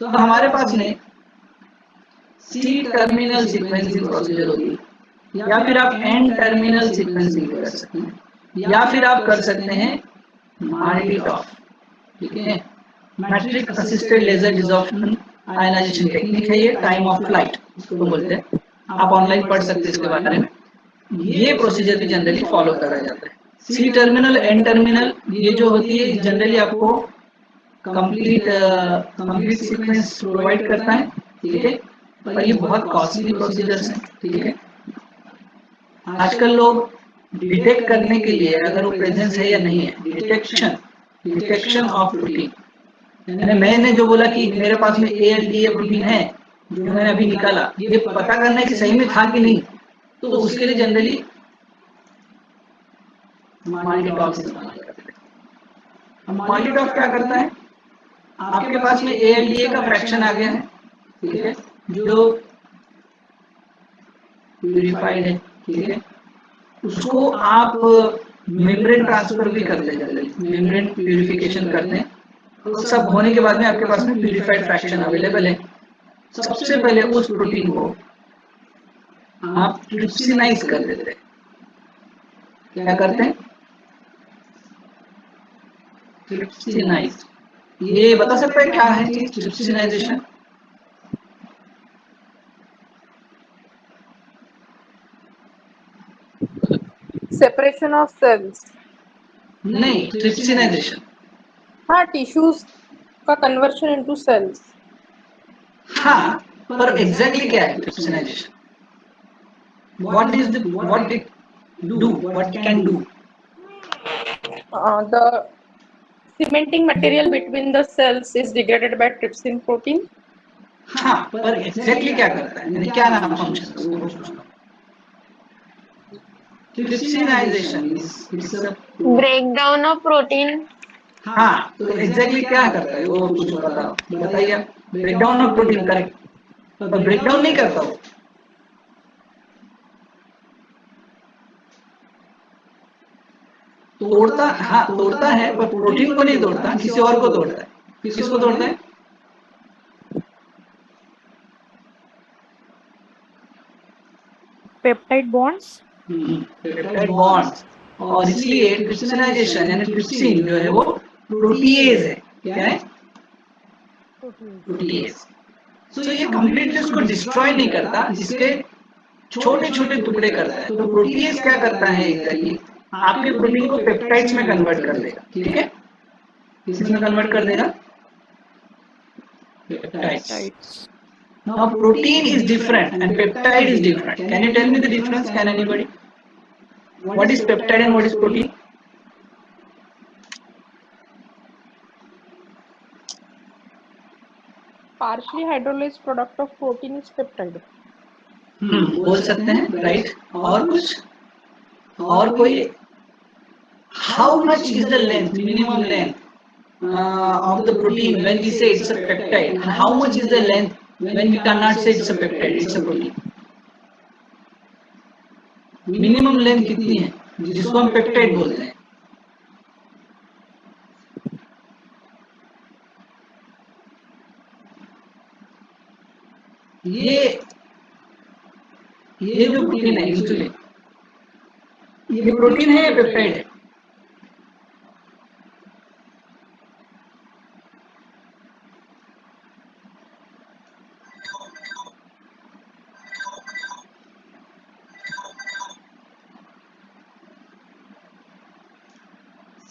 तो हमारे पास में सी टर्मिनल सीक्वेंसिंग प्रोसीजर होती है, या फिर आप एन टर्मिनल सीक्वेंसिंग कर सकते हैं, या फिर आप कर सकते हैं मार्टिटॉफ। ठीक है, matrix assisted laser desorption ionization technique है ये, टाइम ऑफ फ्लाइट इसको बोलते हैं। आप ऑनलाइन पढ़ सकते हैं इसके बारे में। ये प्रोसीजर भी जनरली फॉलो करा जाता है। सी टर्मिनल एन टर्मिनल ये जो होती है जनरली आपको कंप्लीट सीक्वेंस प्रोवाइड करता है। ठीक है, पर ये बहुत कॉस्टली प्रोसीजर्स हैं। ठीक है, आजकल लोग डिटेक्ट करने के लिए अगर वो प्रेजेंस है या नहीं है, डिटेक्शन ऑफ प्रोटीन, यानी मैंने जो बोला कि मेरे पास में ALDA प्रोटीन है जो मैंने अभी निकाला, ये पता करना है कि सही में था कि नहीं, तो उसके लिए जनरली माल्टीटॉफ इस्तेमाल करते हैं। माल्टीटॉफ क्या करता है, आपके पास में ALDA का फ्रैक्शन आ गया है, ठीक है, जो प्यूरिफाइड है। ठीक है, उसको आप मेम्ब्रेन ट्रांसफर भी करते हैं, मेम्ब्रेन प्यूरिफिकेशन करते हैं। तो सब होने के बाद में आपके पास में प्यूरिफाइड फ्रैक्शन अवेलेबल है। सबसे पहले उस प्रोटीन को आप ट्रिप्सिनाइज कर देते हैं। क्या करते हैं, ट्रिप्सिनाइज। ये बता सकते हैं क्या है ट्रिप्सिनाइजेशन? Separation of sales. नहीं, ट्रिप्सिनाइजेशन। हाँ, टिश्यूज का कन्वर्शन इनटू सेल्स। हाँ, पर एग्जैक्टली क्या है trypsinization? What it do, what can do? The cementing material between the cells is degraded by trypsin protein. हाँ, पर एग्जैक्टली क्या करता है, यानी क्या नाम function? Trypsinization it's a Breakdown of protein. हाँ, तो एग्जैक्टली क्या करता है वो कुछ बताइए। ब्रेकडाउन ऑफ प्रोटीन, करेक्ट, पर ब्रेकडाउन नहीं करता वो, तोड़ता, हाँ तोड़ता है, पर प्रोटीन को नहीं तोड़ता, किसी और को तोड़ता है। किसको तोड़ता है? Peptide bonds. Peptide bonds. और इसलिए ट्रिप्सिनाइजेशन यानी ट्रिप्सिन जो है वो प्रोटीएज है। क्या है? प्रोटीएज। सो ये कंप्लीटली उसको डिस्ट्रॉय नहीं करता, इसके छोटे छोटे टुकड़े करता है। तो प्रोटीएज क्या करता है एग्जैक्टली, आपके प्रोटीन को पेप्टाइड्स में कन्वर्ट कर देगा। ठीक है, किसमें कन्वर्ट कर देगा? Peptides. Now protein is different and peptide is different. Can you tell me the difference? Can anybody? What is peptide and what is protein? Partially hydrolyzed product of protein is peptide. बोल सकते हैं, right. और कुछ, और कोई? How much is the length, minimum length of the protein when we say it's a peptide, and how much is the length when we cannot say it's a peptide, it's a protein? Minimum length कितनी है जिसको हम peptide बोलते हैं? ये ये जो protein है इंसुलिन, ये प्रोटीन है या पेप्टाइड है?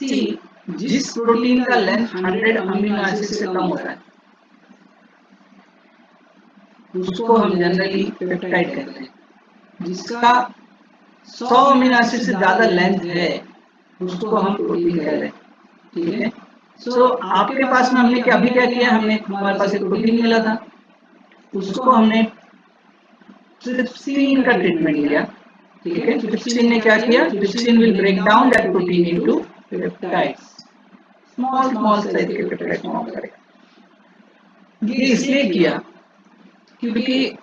सी, जिस प्रोटीन का लेंथ 100 अमीनो एसिड से कम होता है उसको हम जनरली पेप्टाइड कहते हैं। जिसका 100 अमीनो एसिड से ज्यादा लेंथ है उसको हम प्रोटीन कह रहे हैं। ठीक है, सो आपके पास में हमने अभी क्या किया, हमने हमारे पास एक प्रोटीन मिला था, उसको हमने ट्रिप्सिन का ट्रीटमेंट लिया। ठीक है, ट्रिप्सिन ने क्या किया, trypsin will break down that protein into peptides, small small size के पेप्टाइड फॉर्म करेगा। ये इसलिए किया क्योंकि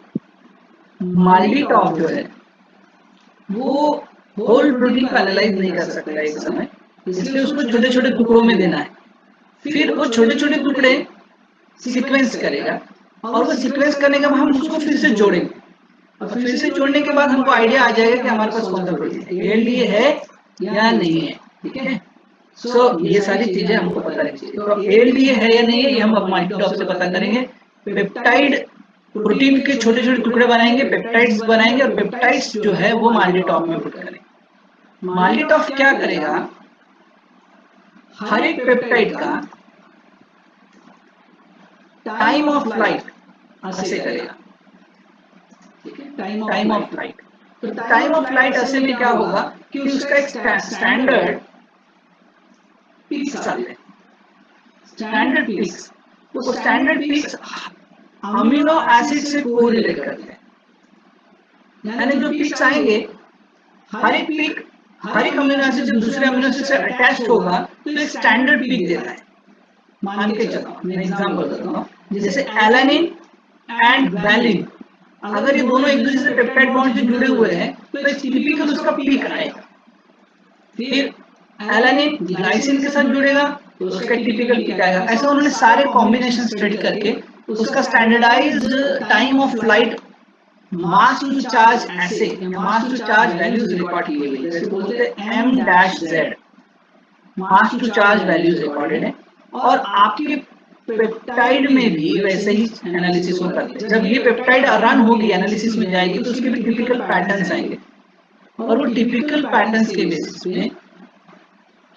माल्डिटॉफ जो है वो होल प्रोटीन को एनालाइज नहीं कर सकता एक समय, इसलिए उसको छोटे छोटे टुकड़ों में देना है। फिर वो छोटे छोटे टुकड़े सीक्वेंस करेगा और वो सीक्वेंस करने के बाद हम उसको फिर से जोड़ेंगे और फिर से जोड़ने के बाद हमको आइडिया आ जाएगा कि हमारे पास कौन सा प्रोटीन है, एएलडीए है या नहीं है। ठीक है, सो ये सारी चीजें हमको पता रहनी चाहिए। तो एएलडीए है या नहीं है ये हम अब माल्टीटॉप से पता करेंगे। पेप्टाइड प्रोटीन के छोटे छोटे टुकड़े बनाएंगे, पेप्टाइड्स बनाएंगे और पेप्टाइड्स जो है वो माल्टीटॉप में पुट करेंगे। माल्टीटॉप क्या करेगा, हर एक पेप्टाइड का टाइम ऑफ फ्लाइट ऐसे करेगा। ठीक है, टाइम ऑफ फ्लाइट। तो टाइम ऑफ फ्लाइट ऐसे में क्या होगा कि उसका एक स्टैंडर्ड पिक्स आते हैं, स्टैंडर्ड पिक्स। वो स्टैंडर्ड पिक्स अमीनो एसिड से कोरिलेट करते हैं, यानी जो पिक्स आएंगे हर एक पिक हर एक अमीनो एसिड से दूसरे अमीनो एसिड से अटैच्ड होगा तो एक स्टैंडर्ड पिक देता है। मान के चलो मैं एग्जांपल देता हूं, जैसे एलानिन एंड वैलिन, अगर ये दोनों एक दूसरे से पेप्टाइड बॉन्ड से जुड़े हुए हैं तो एक टिपिकल उसका पिक आएगा। फिर एलानिन ग्लाइसिन के साथ जुड़ेगा तो उसका टिपिकल पिक आएगा। ऐसे उन्होंने सारे कॉम्बिनेशन स्टडी करके उसका standardized time of flight mass to charge ऐसे mass to charge values record की गई है, जैसे बोलते हैं m-z mass to charge values recorded है। और आपके पेप्टाइड में भी वैसे ही एनालिसिस हो करते हैं। जब ये पेप्टाइड रन होगी एनालिसिस में जाएगी तो उसके भी टिपिकल पैटर्न्स आएंगे और वो टिपिकल पैटर्न्स के बेसिस पे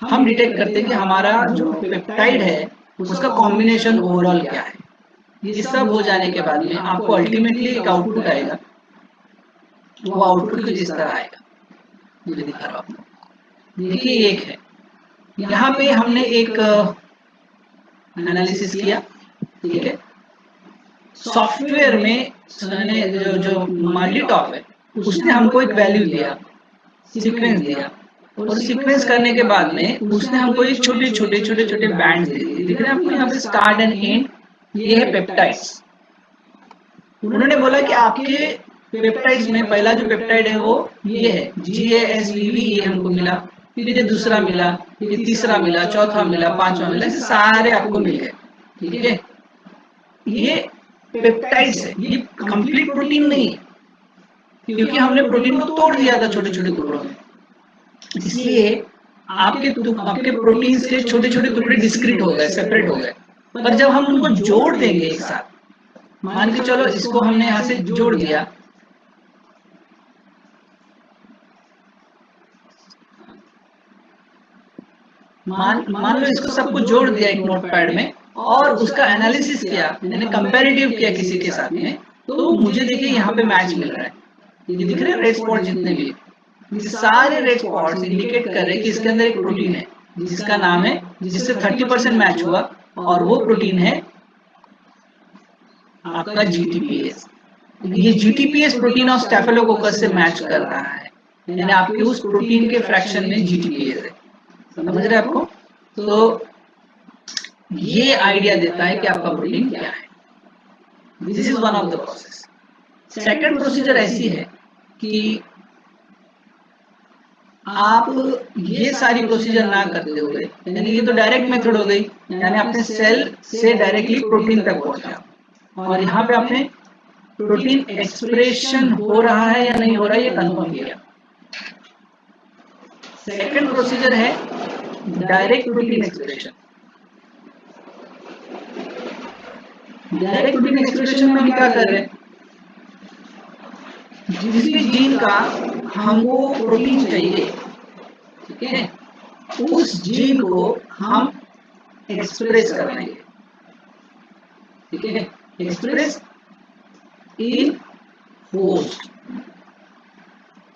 हम डिटेक्ट करते हैं कि हमारा जो पेप्टाइड है उसका कॉम्बिनेशन ओवरऑल क्या है। ये सब हो जाने के बाद में आपको अल्टीमेटली एक आउटपुट आएगा, वो आउटपुट कुछ इस तरह आएगा, मुझे दिखा रहा हूं। देखिए एक है, यहाँ पे हमने एक एनालिसिस किया। ठीक है, सॉफ्टवेयर में जो माल्टीटॉप है उसने हमको एक वैल्यू दिया, सीक्वेंस दिया और सीक्वेंस करने के बाद में उसने हमको एक छोटे छोटे बैंड दे दिए। दिख रहे हैं आपको यहाँ पे स्टार्ट एंड एंड, ये है पेप्टाइड्स। उन्होंने बोला कि आपके पेप्टाइड्स में पहला जो पेप्टाइड है वो ये है GASVV, ये हमको मिला, फिर ये दूसरा मिला, ये तीसरा मिला, चौथा मिला, पांचवा मिला, ऐसे सारे आपको मिल गए। ठीक है, ये पेप्टाइड्स है, ये कंप्लीट प्रोटीन नहीं है क्योंकि हमने प्रोटीन को तोड़ दिया था छोटे छोटे टुकड़ों में, इसलिए आपके प्रोटीन के छोटे छोटे टुकड़े डिस्क्रीट हो गए, सेपरेट हो गए। पर जब हम उनको जोड़ देंगे एक साथ, मान के चलो इसको हमने यहाँ से जोड़ दिया, मान लो इसको सबको जोड़ दिया एक नोटपैड में और उसका एनालिसिस किया, मैंने कंपैरेटिव किया किसी के साथ में, तो मुझे देखिए यहाँ पे मैच मिल रहा है। ये दिख रहे हैं रेड स्पॉट जितने भी, ये सारे रेड स्पॉट्स इंडिकेट कर रहे हैं कि इसके अंदर एक प्रोटीन है जिसका नाम है, जिससे 30% मैच हुआ और वो प्रोटीन है आपका GTPase। ये GTPase प्रोटीन ऑफ स्टेफिलोकोकस से मैच कर रहा है, यानी आपके उस प्रोटीन के फ्रैक्शन में GTPase है। समझ रहे आपको? तो ये आइडिया देता है कि आपका प्रोटीन क्या है। This is one of the process. Second procedure ऐसी है कि आप ये सारी प्रोसीजर ना करते हुए, यानी ये तो डायरेक्ट मेथड हो गई, यानी आपने सेल से डायरेक्टली प्रोटीन तक पहुंचा और यहाँ पे आपने प्रोटीन एक्सप्रेशन हो रहा है या नहीं हो रहा है ये कंफर्म किया। सेकंड प्रोसीजर है direct protein expression. Direct protein expression में हम क्या कर रहे हैं, जिस भी जीन का हमको प्रोटीन चाहिए, ठीक है, उस जीन को हम एक्सप्रेस कर देंगे, ठीक है, एक्सप्रेस इन होस्ट।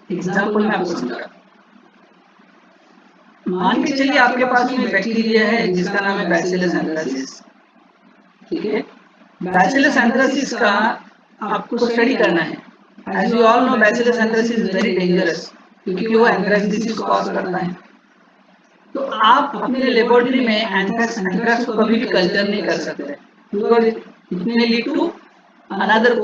एग्जाम्पल मैं आपको समझा। मान के चलिए आपके पास में बैक्टीरिया है जिसका नाम है बैसिलस एंथ्रासिस, ठीक है। बैसिलस एंथ्रासिस का आपको स्टडी करना है। As you all know bacillus anthracis is very dangerous क्योंकि वो एंथ्रेक्स डिसीज कॉज करता है। तो आप अपने लेबोरेटरी में एंथ्रेक्स को कभी भी कल्चर नहीं कर सकते because it may lead to another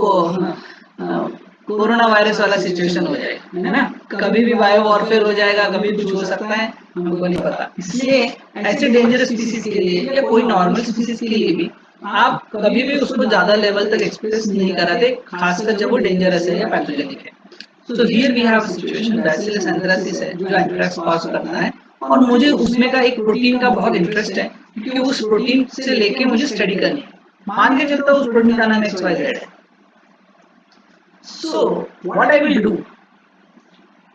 corona virus वाला सिचुएशन हो जाएगा, है ना। कभी भी बायो वॉरफेयर हो जाएगा, कभी कुछ हो सकता है, हमको नहीं पता। इसलिए ऐसे डेंजरस स्पीसीज के लिए या कोई नॉर्मल स्पीसीज के लिए भी आप कभी भी उसको ज्यादा लेवल तक एक्सप्रेस नहीं कराते, खासकर जब वो डेंजरस है या पैथोजेनिक है। So here we have situation bacillus anthracis है जो एंथ्रेक्स कॉज करता है, और मुझे उसमें का एक प्रोटीन का बहुत इंटरेस्ट है क्योंकि उस प्रोटीन से लेके मुझे स्टडी करनी है। मान के चलता उस प्रोटीन का नाम XYZ है। So what I will do,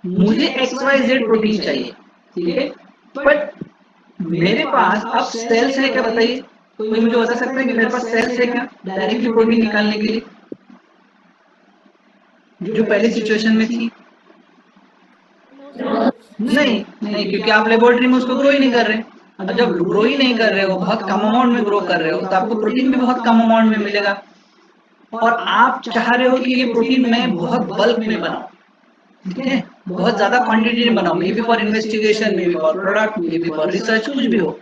मुझे XYZ प्रोटीन चाहिए, ठीक है, बट मेरे पास अब सेल्स है क्या, बताइए। कोई मुझे बता सकता है कि मेरे पास सेल्स है क्या डायरेक्टली प्रोटीन निकालने के लिए, जो पहले सिचुएशन में थी? नहीं नहीं, क्योंकि आप लेबोरेटरी में उसको ग्रो ही नहीं कर रहे। और जब ग्रो ही नहीं कर रहे हो, बहुत कम अमाउंट में ग्रो कर रहे हो, तो आपको प्रोटीन भी बहुत कम अमाउंट में मिलेगा। और आप चाह रहे हो कि ये प्रोटीन मैं बहुत बल्क में बनाऊं, ठीक है, बहुत ज्यादा क्वांटिटी में बनाऊं, may be for investigation, may be for product, may be for research, कुछ भी हो।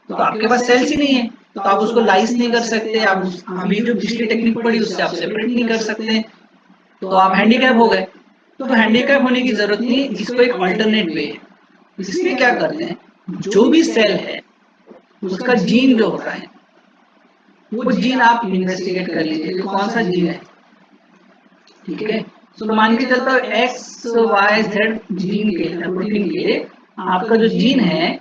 तो आपके पास सेल्स ही नहीं है, तो आप उसको लाइस नहीं कर सकते, आप अभी जो पिछली टेक्निक पढ़ी उससे आप सेपरेट नहीं कर सकते, तो आप हैंडीकैप हो गए। तो हैंडीकैप होने की जरूरत नहीं, इसको एक अल्टरनेट वे है। इसमें क्या करते हैं, जो भी सेल है उसका जीन जो होता है वो जीन आप इन्वेस्टिगेट कर लीजिए कि कौन सा जीन है, ठीक है। तो मान के चलता है XYZ जीन के लिए, प्रोटीन के लिए आपका जो जीन है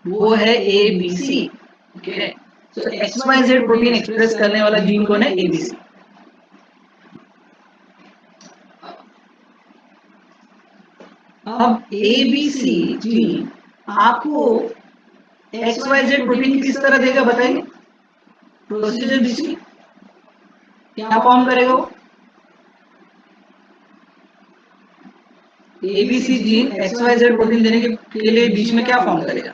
वो है ABC, ठीक है। तो XYZ प्रोटीन एक्सप्रेस करने वाला जीन कौन है, ABC। अब ABC जीन आपको XYZ प्रोटीन किस तरह देगा, बताएंगे प्रोसीजर बीच में क्या फॉर्म करेगा वो? ABC जीन XYZ प्रोटीन देने के लिए बीच में क्या फॉर्म करेगा,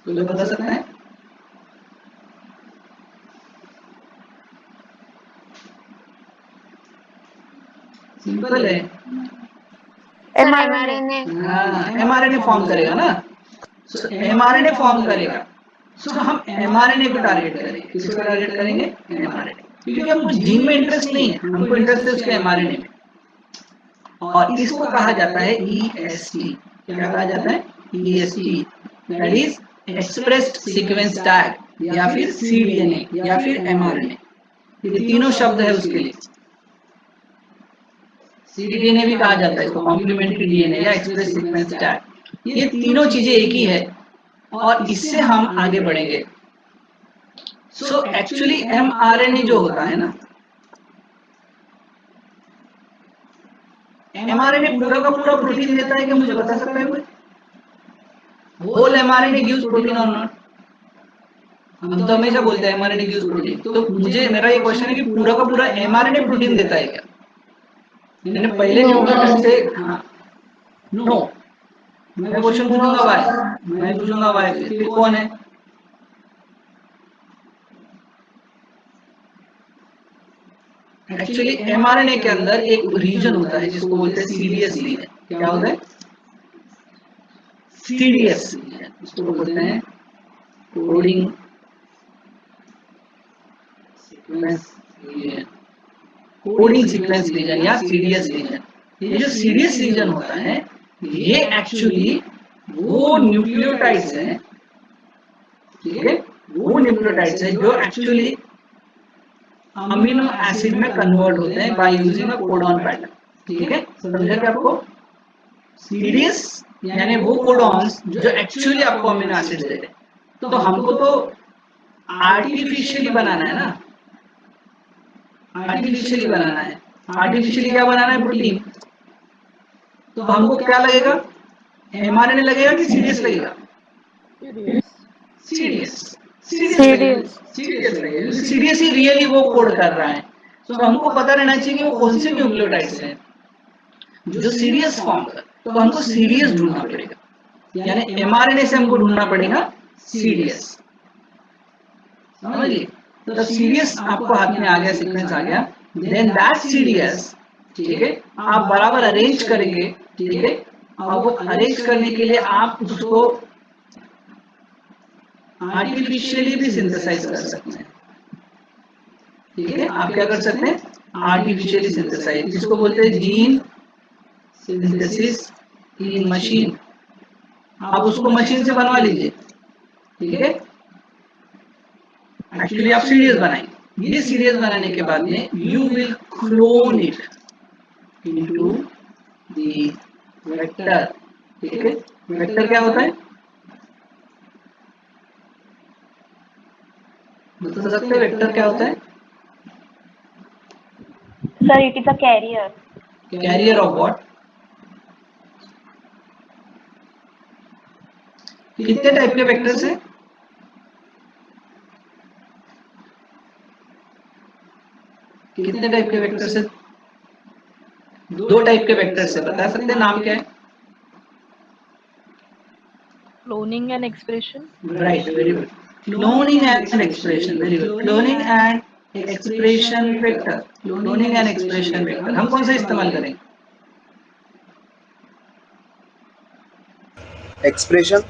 कोई बता सकता है? सिंपल है, mRNA. mRNA फॉर्म करेगा ना। mRNA फॉर्म करेगा, सो हम mRNA को टारगेट करेंगे। किसको टारगेट करेंगे, mRNA, क्योंकि हमको जीन में इंटरेस्ट नहीं है, हमको इंटरेस्ट है उसके mRNA में। और इसको कहा जाता है EST। क्या कहा जाता है, EST, that is expressed sequence tag, या फिर cDNA, या फिर mRNA। ये तीनों शब्द है उसके लिए। cDNA भी कहा जाता है इसको, कॉम्प्लीमेंट्री डीएनए या एक्सप्रेस सीक्वेंस टैग। ये तीनों चीजें एक ही है और इससे हम आगे बढ़ेंगे। सो एक्चुअली mRNA जो होता है ना, mRNA पूरा का पूरा प्रोटीन देता है कि मुझे बता सकता है कोई? होल mRNA गिव्स प्रोटीन और नॉट? हम तो हमेशा बोलते हैं mRNA गिव्स प्रोटीन। तो मुझे मेरा ये क्वेश्चन है कि पूरा का पूरा mRNA प्रोटीन देता है क्या? मैंने पहले न्यूक्लियोटाइड से, हाँ, नो। मैं क्वेश्चन पूछूंगा वाई, मैं पूछूंगा वाई, फिर कौन है? एक्चुअली mRNA के अंदर एक रीजन होता है जिसको बोलते हैं CDS रीजन। क्या होता है, CDS रीजन, इसको बोलते हैं coding sequence region, coding sequence region या CDS रीजन। ये जो CDS रीजन होता है ये एक्चुअली वो न्यूक्लियोटाइड्स हैं, ठीक है, वो न्यूक्लियोटाइड्स हैं जो एक्चुअली अमीनो एसिड में कन्वर्ट होते हैं by using a codon pattern. ठीक है, समझा क्या आपको? सीडीएस यानी वो कोडॉन्स जो एक्चुअली आपको अमीनो एसिड देते हैं। तो हमको तो आर्टिफिशियली बनाना है ना, आर्टिफिशियली बनाना है। आर्टिफिशियली क्या बनाना है? प्रोटीन। तो हमको क्या लगेगा? एमआरएनए लगेगा कि सीडीएस लगेगा? सीडीएस। सीडीएस लगेगा। सीडीएस ही रियली वो कोड कर रहा है। तो हमको पता रहना चाहिए कि वो कौन से न्यूक्लियोटाइड्स हैं जो सीडीएस फॉर्म कर। तो हमको सीडीएस ढूंढना पड़ेगा, यानी एमआरएनए से हमको ढूंढना पड़ेगा सीडीएस। समझिए? तो सीडीएस आपको हाथ में आ गया, सीक्वेंस आ गया, देन दैट सीडीएस, ठीक है, आप बराबर अरेंज करेंगे। ठीक है, और वो अरेंज करने के लिए आप उसको आर्टिफिशियली भी सिंथेसाइज कर सकते हैं। ठीक है, आप क्या कर सकते हैं? आर्टिफिशियली सिंथेसाइज, इसको बोलते हैं जीन सिंथेसिस इन मशीन। आप उसको मशीन से बनवा लीजिए। ठीक है, एक्चुअली आप सीडीएस बनाएंगे। ये सीडीएस बनाने के बाद में you will clone it into the vector. ठीक है, वेक्टर क्या होता है? बता सकते हैं वेक्टर क्या होता है? Sir, it is a carrier. Carrier of what? कितने टाइप के वेक्टर्स हैं? कितने टाइप के वेक्टर्स हैं? दो टाइप के वेक्टर्स है, बता सकते हैं नाम क्या है? Cloning and expression. Right, very good. Cloning and expression, very good. Cloning and expression vector, cloning and expression vector हम कौन सा इस्तेमाल करेंगे? Expression.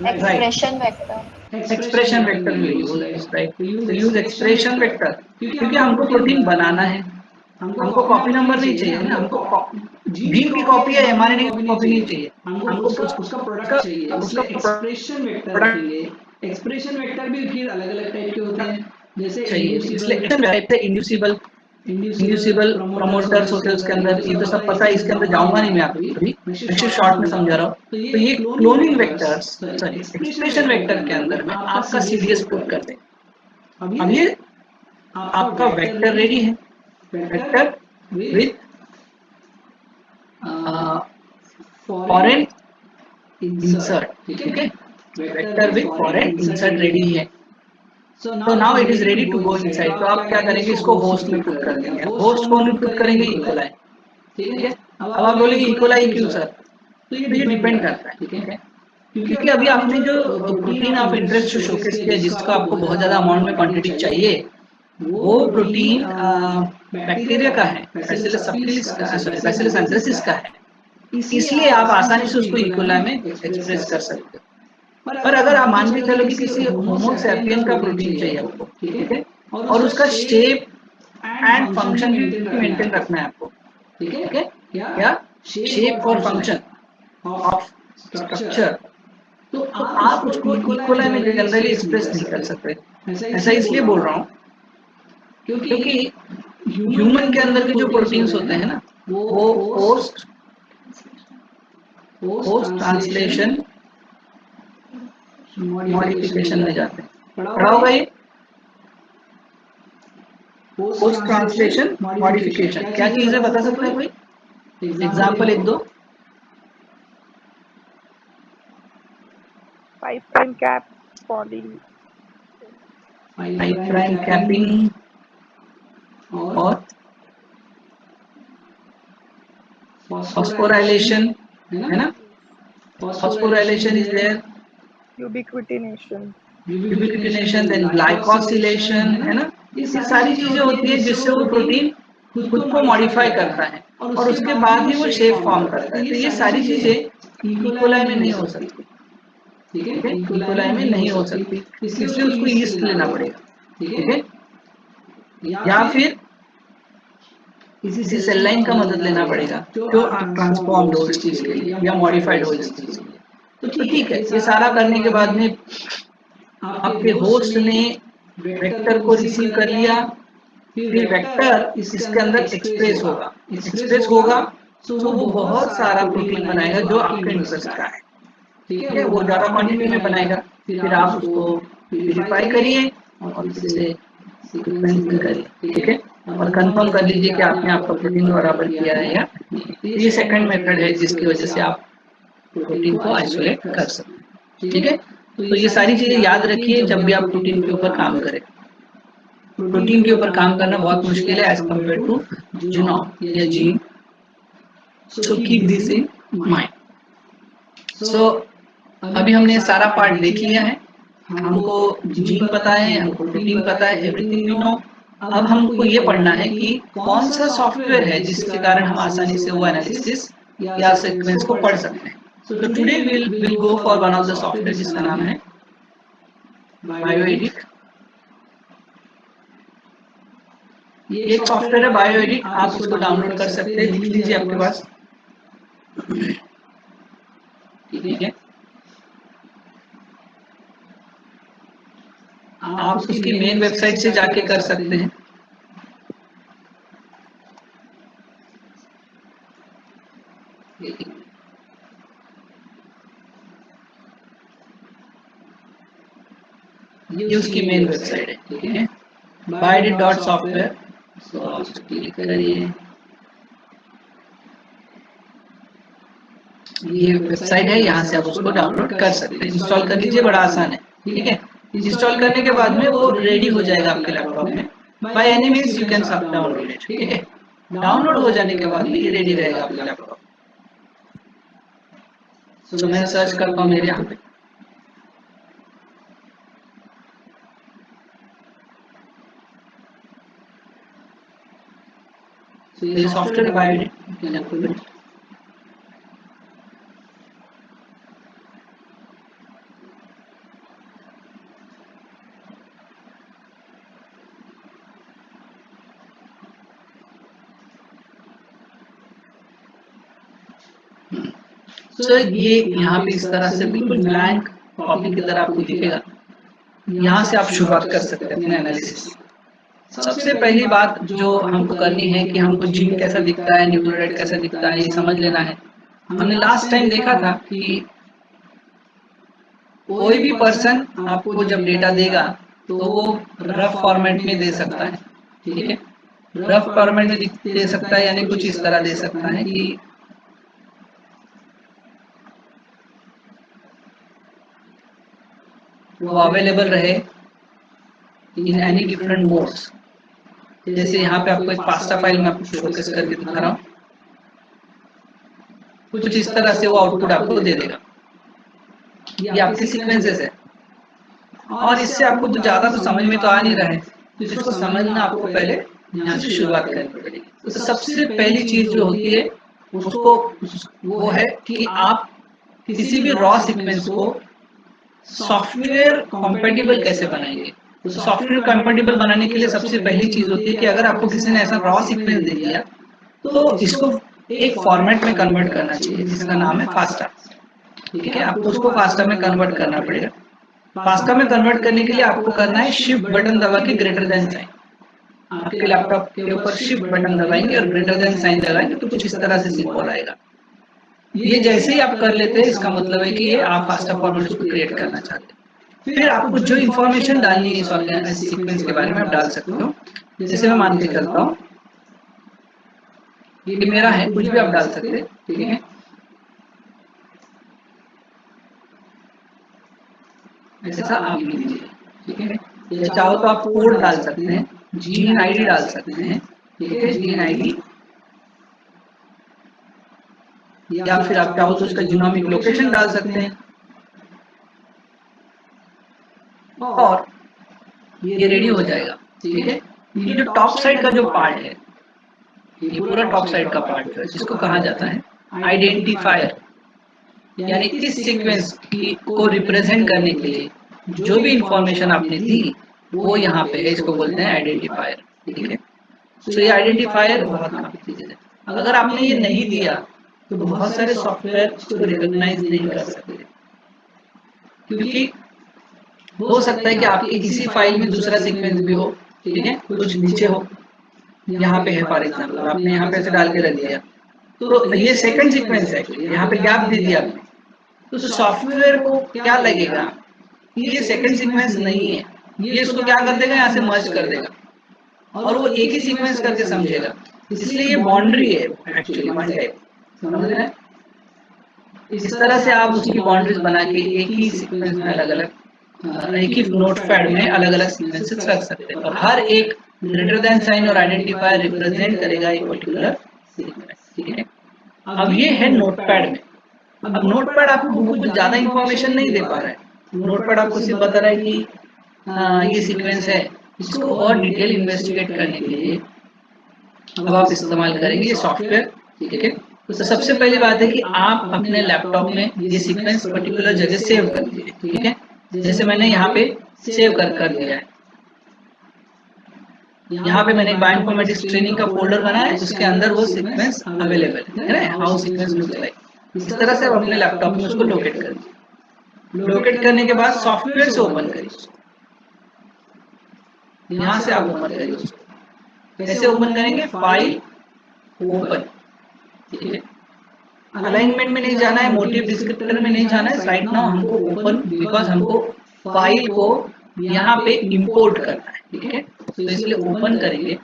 Expression vector. Expression vector will use, right, use expression vector, क्योंकि हमको प्रोटीन बनाना है, हमको copy number नहीं चाहिए ना, हमको जीन की कॉपी या एमआरएनए की कॉपी नहीं चाहिए, हमको उसका प्रोडक्ट चाहिए। उसका एक्सप्रेशन वेक्टर रखेंगे। एक्सप्रेशन वेक्टर भी फिर अलग अलग टाइप के होते हैं, जैसे इंड्यूसिबल, इंड्यूसिबल प्रमोटर्स होते हैं उसके अंदर। ये तो सब पता है, इसके अंदर जाऊंगा नहीं मैं आपको अभी, मैं शॉर्ट में समझा रहा हूँ। तो ये cloning vectors, sorry expression vector के अंदर में आपका सीडीएस पुट कर दें। अब ये आपका वेक्टर रेडी है, वेक्टर विथ फॉरेन इंसर्ट। ठीक है, vector with foreign insert ready है। तो now it is ready to go inside. तो आप क्या करेंगे? इसको होस्ट में पुट कर देंगे। होस्ट कौन में पुट करेंगे? इकोलाई। ठीक है, अब आप बोलेंगे इकोलाई क्यों सर? तो ये डिपेंड करता है। ठीक है, क्योंकि अभी आपने जो प्रोटीन ऑफ इंटरेस्ट शोकेस किया, जिसका आपको बहुत ज्यादा अमाउंट में क्वांटिटी चाहिए, वो प्रोटीन बैक्टीरिया का है, बैसिलस सबटिलिस का, सॉरी बैसिलस एंथ्रेसिस का है। इसलिए आप आसानी से उसको इकोलाई में एक्सप्रेस कर सकते हो। पर अगर आप मान के चलो कि किसी होमो सैपियन का प्रोटीन चाहिए आपको, ठीक है, और उसका शेप एंड फंक्शन भी मेंटेन रखना है आपको। ठीक है, क्या शेप और फंक्शन ऑफ स्ट्रक्चर, तो आप उसको इकोलाई में जनरली एक्सप्रेस नहीं कर सकते। ऐसा इसलिए बोल रहा हूँ क्योंकि ह्यूमन के अंदर के जो प्रोटीन्स होते हैं ना, वो पोस्ट ट्रांसलेशन मॉडिफिकेशन में जाते हैं। पढ़ा होगा ये पोस्ट ट्रांसलेशन मॉडिफिकेशन क्या चीज है? बता सकते हैं कोई एग्जांपल एक दो? 5' cap poly. 5' कैपिंग और फॉस्फोराइलेशन, है ना? Phosphorylation is there, Ubiquitination. Ubiquitination, then glycosylation, है ना? ये सारी चीजें होती है जिससे वो प्रोटीन खुद को मॉडिफाई करता है और उसके बाद ही वो शेप फॉर्म करता है। तो ये सारी चीजें इकोलाई में नहीं हो सकती। ठीक है, इकोलाई में नहीं हो सकती, इसलिए उसको यीस्ट लेना पड़ेगा। ठीक है, या फिर किसी सेल लाइन का मदद लेना पड़ेगा जो ट्रांसफॉर्म्ड हो इस चीज के लिए या मॉडिफाइड हो इस चीज के लिए। तो ठीक है, ये सारा करने के बाद में आपके होस्ट ने वेक्टर को रिसीव कर लिया, फिर वेक्टर इसके अंदर एक्सप्रेस होगा तो वो बहुत सारा प्रोटीन बनाएगा जो आपके न्यूक्लियस का है, ठीक है, वो ज्यादा क्वांटिटी में बनाएगा। फिर आप उसको प्यूरिफाई करिए और इसे सीक्वेंसिंग करिए, ठीक है, और कंफर्म कर लीजिए कि आपने आपका प्रोटीन बराबर किया है या नहीं। ये सेकंड मेथड है जिसकी वजह से आप प्रोटीन को आइसोलेट कर सकते हैं, ठीक है। तो ये सारी चीजें याद रखिए जब भी आप प्रोटीन के ऊपर काम करें। प्रोटीन के ऊपर काम करना बहुत मुश्किल है एज कम्पेयर टू जीनोम या gene, so keep this in mind. So अभी हमने सारा पार्ट देख लिया है, हमको जीन पता है, हमको प्रोटीन पता है, एवरीथिंग वी नो। अब हमको ये पढ़ना है कि कौन सा सॉफ्टवेयर है जिसके कारण हम आसानी से वो एनालिसिस या सीक्वेंस को पढ़ सकते हैं। So today we'll go for one of the software जिसका नाम है बायोएडिट। ये एक सॉफ्टवेयर है बायोएडिट, आप उसको डाउनलोड कर सकते हैं, लिख लीजिए आपके पास, ठीक है। आप उसकी मेन वेबसाइट से जाके कर सकते हैं। ये उसकी मेन वेबसाइट है, ठीक है, biodit.software। सो आप उस पर क्लिक करिए, ये वेबसाइट है, यहाँ से आप उसको डाउनलोड कर सकते हैं। इंस्टॉल कर लीजिए, बड़ा आसान है, ठीक है। इंस्टॉल करने के बाद में वो रेडी हो जाएगा आपके लैपटॉप में। By any means you can download it, ठीक है। डाउनलोड हो जाने के बाद में ये रेडी रहेगा आपके लैपटॉप। सो मैं सर्च करता हूँ मेरे यहाँ पे, ये सॉफ्टवेयर बायोएडिट। सो ये यहाँ पे इस तरह से बिल्कुल ब्लैंक कॉपी की तरह आपको दिखेगा। यहाँ से आप शुरुआत कर सकते हैं अपने एनालिसिस। सबसे पहली बात जो हमको करनी है कि हमको जीन कैसा दिखता है, न्यूक्लियोटाइड कैसा दिखता है, ये समझ लेना है। हमने लास्ट टाइम देखा था कि कोई भी पर्सन आपको जब डेटा देगा तो वो रफ फॉर्मेट में दे सकता है, ठीक है। रफ फॉर्मेट में दे सकता है यानी कुछ इस तरह दे सकता है कि वो अवेलेबल रहे इन एनी डिफरेंट मोड्स। जैसे यहाँ पे आपको एक पास्ता फाइल में आपको फोकस करके दिखा रहा हूँ, कुछ इस तरह से वो आउटपुट आपको दे देगा। ये आपके सीक्वेंसेस है, और इससे आपको तो ज्यादा तो समझ में तो आ नहीं रहा है, तो इसको समझना आपको पहले यहाँ से शुरुआत करनी पड़ेगी। तो सबसे पहली चीज जो होती है उसको वो है कि आप किसी भी रॉ सीक्वेंस को सॉफ्टवेयर कंपैटिबल कैसे बनाएंगे। तो सॉफ्टवेयर कंपैटिबल बनाने के लिए सबसे पहली चीज होती है कि अगर आपको किसी ने ऐसा रॉ सीक्वेंस दे दिया तो इसको एक फॉर्मेट में कन्वर्ट करना चाहिए जिसका नाम है फास्टा, ठीक है। आपको उसको फास्टा में कन्वर्ट करना पड़ेगा। फास्टा में कन्वर्ट करने के लिए आपको करना है शिफ्ट बटन दबा के ग्रेटर देन साइन। आपके लैपटॉप के ऊपर शिफ्ट बटन दबाएंगे और ग्रेटर देन साइन दबाएंगे तो कुछ इस तरह से सिंबल आएगा। ये जैसे ही आप कर लेते हैं इसका मतलब है कि ये आप फास्टा फॉर्मेट को क्रिएट करना चाहते हैं। फिर आपको जो इन्फॉर्मेशन डालनी है इस सीक्वेंस के बारे में आप डाल सकते हो। जैसे मैं मान के चलता हूँ ये मेरा है, कुछ भी आप डाल सकते हैं, ठीक है। ऐसा आप लिख लीजिए, ठीक है। या चाहो तो आप कोड डाल सकते हैं, जीन आईडी डाल सकते हैं, ठीक है, जीन आईडी, या फिर आप चाहो तो उसका जीनोमिक लोकेशन डाल सकते हैं। और ये रेडी हो जाएगा, ठीक है। ये जो टॉप साइड का जो पार्ट है, ये पूरा टॉप साइड का पार्ट जो है जिसको कहा जाता है आइडेंटिफायर, यानी इस सीक्वेंस को रिप्रेजेंट करने के लिए जो भी इंफॉर्मेशन आपने दी वो यहाँ पे है, इसको बोलते हैं आइडेंटिफायर, ठीक है। तो ये आइडेंटिफायर बहुत काफी चीजें है। अगर आपने ये नहीं दिया तो बहुत सारे सॉफ्टवेयर इसको रिकॉग्नाइज नहीं कर सकते, क्योंकि हो सकता है कि आपकी किसी फाइल में दूसरा सीक्वेंस भी हो, ठीक है, कुछ नीचे हो, यहाँ पे है फॉर एग्जाम्पल, आपने यहाँ पे ऐसे डाल के रख दिया, तो ये सेकंड सीक्वेंस है, यहाँ पे गैप दे दिया आपने, तो सॉफ्टवेयर को क्या लगेगा कि ये सेकंड सीक्वेंस नहीं है, ये इसको क्या कर देगा, यहाँ से मर्ज कर देगा और वो एक ही सीक्वेंस करके समझेगा, इसलिए ये बाउंड्री है एक्चुअली वन टाइप, समझ रहे हैं? इस तरह से आप उसकी बाउंड्रीज बना के एक ही सीक्वेंस में अलग अलग, एक ही नोटपैड में अलग अलग सीक्वेंसेस रख सकते हैं और हर एक ग्रेटर देन साइन और आइडेंटिफायर रिप्रेजेंट करेगा एक पर्टिकुलर सीक्वेंस, ठीक है? अब ये है नोटपैड में। अब नोटपैड आपको कुछ ज्यादा इंफॉर्मेशन नहीं दे पा रहा है, नोटपैड आपको सिर्फ बता रहा है कि ये सीक्वेंस है। इसको और डिटेल इन्वेस्टिगेट करने के लिए अब आप इस्तेमाल करेंगे ये सॉफ्टवेयर, ठीक है? तो सबसे पहली बात है कि आप अपने लैपटॉप में ये सीक्वेंस पर्टिकुलर जगह सेव कर दीजिए, ठीक है? जैसे मैंने यहाँ पे सेव कर दिया है, यहाँ पे मैंने एक बायोइन्फॉर्मेटिक्स ट्रेनिंग का फोल्डर बनाया है, उसके अंदर वो सीक्वेंस अवेलेबल है, हाउ सीक्वेंस लुक लाइक। इस तरह से आप अपने लैपटॉप में उसको लोकेट कर दीजिए। लोकेट करने के बाद सॉफ्टवेयर से ओपन करिए, यहाँ से आप ओपन करिए उसको। कैसे ओपन करेंगे? फाइल ओपन, ठीक है? अलाइनमेंट में नहीं जाना है, मोटिव डिस्क्रिप्टर में नहीं जाना है, राइट नाउ हमको ओपन, बिकॉज हमको फाइल को यहाँ पे इंपोर्ट करना है, ठीक है? तो इसलिए ओपन करेंगे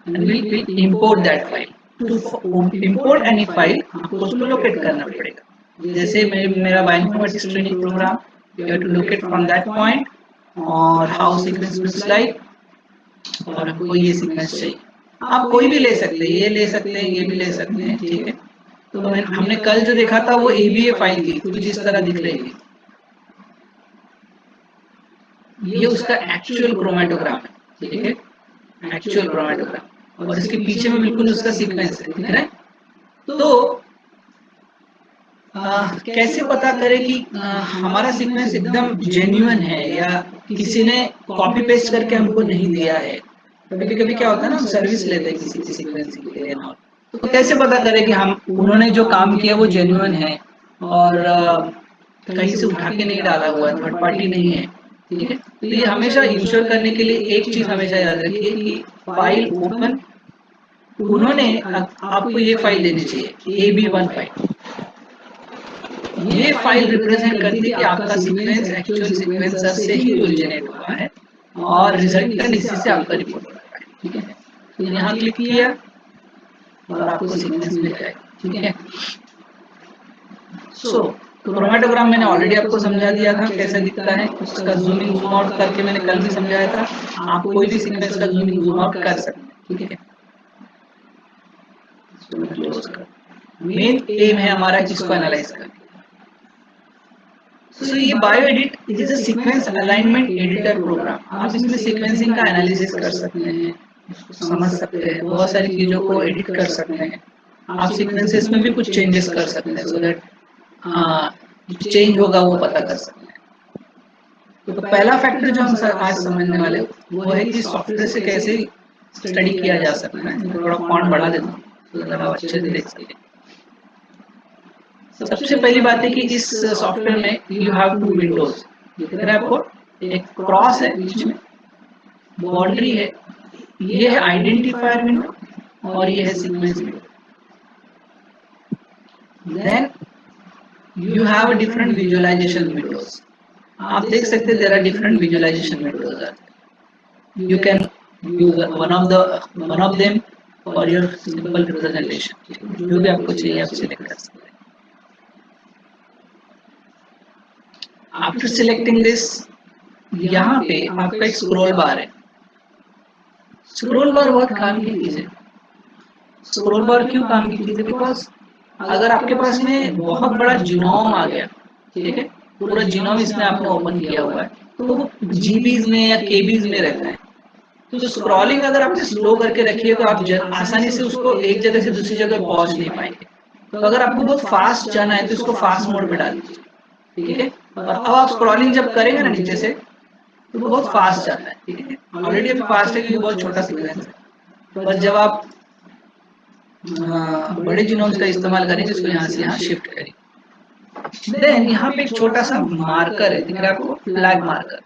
and will import that file. To import any file आपको उसको लोकेट करना पड़ेगा। जैसे मेरा bioinformatics training program, you have to locate from that point और हाउ सीक्वेंस लुक्स लाइक, और आपको ये सीक्वेंस चाहिए। आप कोई भी ले सकते हैं, ये ले सकते हैं, ये भी ले सकते हैं, ठीक है? तो हमने कल जो देखा था वो ABA फाइल थी, कुछ इस तरह दिख रही है, ये उसका एक्चुअल क्रोमेटोग्राम है, ठीक है? एक्चुअल क्रोमेटोग्राम, और इसके पीछे में बिल्कुल उसका सीक्वेंस है, दिख रहा है? तो कैसे पता करें कि हमारा सीक्वेंस एकदम जेन्युइन है या किसी ने कॉपी पेस्ट करके हमको नहीं दिया है? कभी कभी क्या होता है ना, हम सर्विस लेते हैं किसी की सीक्वेंस के लिए ना, तो कैसे पता करें कि हम उन्होंने जो काम किया वो जेन्युइन है और कहीं से उठा के नहीं डाला हुआ है, थर्ड पार्टी नहीं है, ठीक है? तो ये हमेशा इंश्योर करने के लिए एक चीज हमेशा याद रखिए कि फाइल ओपन, उन्होंने आपको ये फाइल देनी चाहिए AB1 फाइल। ये फाइल रिप्रेजेंट करती है कि आपका सीक्वेंस एक्चुअल सीक्वेंसर से ही ओरिजिनेट हुआ है और रिजल्टेंट इसी से आपका रिपोर्ट हो रहा है, ठीक है? तो यहाँ क्लिक किया और आपको सीक्वेंस मिल जाएगा, ठीक है? सो क्रोमेटोग्राम मैंने ऑलरेडी आपको समझा दिया था कैसा दिखता है, उसका जूम इन जूम आउट करके मैंने कल भी समझाया था। आप कोई भी सीक्वेंस का जूम इन जूम आउट कर सकते हैं, ठीक है? मेन एम है हमारा इसको एनालाइज करना। So, ये BioEdit is a sequence alignment editor program. आप इसमें सीक्वेंसिंग का एनालिसिस कर सकते हैं, समझ सकते हैं, बहुत सारी चीजों को एडिट कर सकते हैं। आप सीक्वेंसेस में भी कुछ चेंजेस कर सकते हैं, सो दैट चेंज होगा वो पता कर सकते हैं। तो पहला फैक्टर जो हम आज समझने वाले वो है कि सॉफ्टवेयर से कैसे स्टडी किया जा सकता है। थोड़ा फॉन्ट बढ़ा देता हूँ तो जरा अच्छे से देख सकें। सबसे पहली बात है कि इस सॉफ्टवेयर में यू हैव 2 विंडोज, दिख रहा है आपको? एक क्रॉस है बीच में, बाउंड्री है, ये है आइडेंटिफायर विंडो और ये है sequence window. Then you have a different visualization windows. आप देख सकते हैं there are different visualization windows are, you can use one of them for your simple representation. जो भी आपको चाहिए आप सिलेक्ट कर सकते हैं। आफ्टर सिलेक्टिंग दिस, यहाँ पे आपका एक स्क्रॉल बार है। स्क्रॉल बार बहुत काम की चीज है। स्क्रॉल बार क्यों काम की चीज है? बिकॉज अगर आपके पास में बहुत बड़ा जीनोम आ गया, ठीक है, पूरा जीनोम इसमें आपने ओपन किया हुआ है, तो वो जीबीज में या केबीज में रहता है। तो स्क्रॉलिंग अगर आपने स्लो करके रखी है तो आप आसानी से उसको एक जगह से दूसरी जगह पहुंच नहीं पाएंगे। तो अगर आपको बहुत फास्ट जाना है तो इसको फास्ट मोड पे डाल दीजिए, ठीक है? और अब आप स्क्रॉलिंग जब करेंगे ना नीचे से तो बहुत फास्ट जाता है, ठीक है? ऑलरेडी अभी फास्ट है क्योंकि बहुत छोटा सीक्वेंस है, पर जब आप बड़े जीनोम्स का इस्तेमाल करें जिसको यहाँ से यहाँ शिफ्ट करें, देन यहाँ पे एक छोटा सा मार्कर है, दिख रहा है आपको? Flag marker.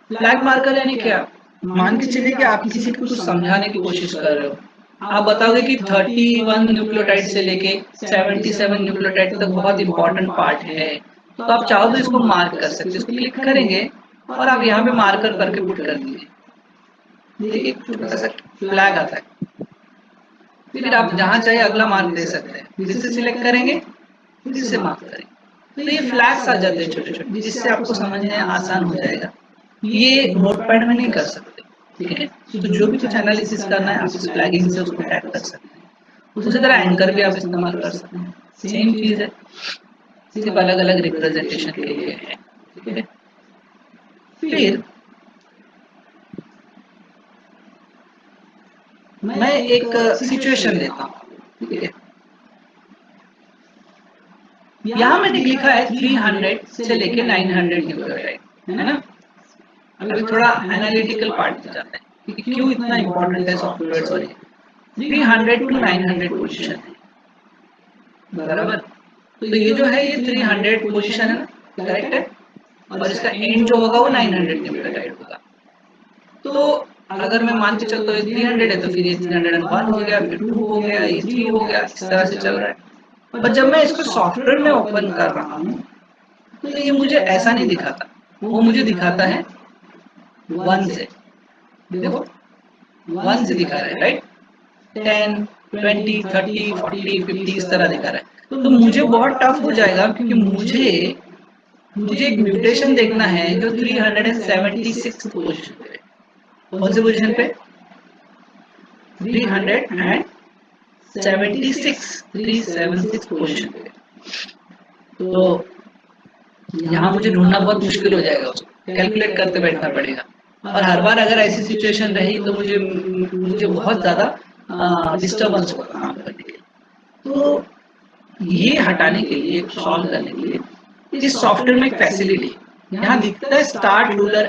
फ्लैग मार्कर यानी क्या? मान के चलिए कि आप किसी को कुछ समझाने की कोशिश कर रहे हो, आप बताओगे कि 31 न्यूक्लियोटाइड से लेके 77 न्यूक्लियोटाइड तक बहुत इंपॉर्टेंट पार्ट है, तो आप चाहो तो इसको मार्क कर सकते हो, इसको क्लिक करेंगे और आप यहाँ पे मार्कर करके पुट कर दीजिए, देखिए छोटा सा फ्लैग आता है, फिर आप जहाँ चाहे अगला मार्क दे सकते हैं, फिर से सिलेक्ट करेंगे, फिर से मार्क करेंगे, तो ये फ्लैग्स आ जाते हैं छोटे छोटे, जिससे आपको समझने आसान हो जाएगा। ये नोटपैड में नहीं कर सकते, ठीक है। तो जो भी कुछ एनालिसिस करना है आप इस फ्लैगिंग से उसको टैग कर सकते हैं। उसी तरह एंकर भी आप इस्तेमाल कर सकते हैं, सेम चीज है, सिर्फ अलग अलग रिप्रेजेंटेशन के लिए है, ठीक है। फिर मैं एक सिचुएशन देता हूँ, ठीक है। यहाँ मैंने लिखा है 300 से लेके 900 न्यूक्लियोटाइड, है ना। अभी थोड़ा एनालिटिकल पार्ट जाते हैं कि क्यों इतना इंपॉर्टेंट है सॉफ्टवेयर, सॉरी 300 टू 900 पोजीशन है, बराबर। तो ये जो है ये 300 पोजीशन है ना, करेक्ट है, और इसका एंड जो होगा वो 900 न्यूक्लियोटाइड होगा। तो अगर मैं मान के चलता हूँ 300 है तो फिर ये 301 हो गया, फिर 2 हो गया, ये 3 हो गया, इस तरह से चल रहा है। पर जब मैं इसको सॉफ्टवेयर में ओपन कर रहा हूँ तो ये मुझे ऐसा नहीं दिखाता, वो मुझे दिखाता है 1 से, देखो 1 से दिखा रहा है, राइट, 10, 20, 30, 40, 50 इस तरह दिखा रहा है। तो मुझे बहुत टफ हो जाएगा, क्योंकि मुझे एक म्यूटेशन देखना है जो 376 पोजीशन पे, कौन से पोजीशन पे, 376 पोजीशन पे। तो यहाँ मुझे ढूंढना बहुत मुश्किल हो जाएगा, उसको कैलकुलेट करते बैठना पड़ेगा, और हर बार अगर ऐसी सिचुएशन रही तो मुझे बहुत ज्यादा डिस्टर्बेंस होगा काम करने के लिए। तो ये हटाने के लिए, सॉल्व करने के लिए, इस सॉफ्टवेयर में एक फैसिलिटी यहाँ दिखता है, स्टार्ट रूलर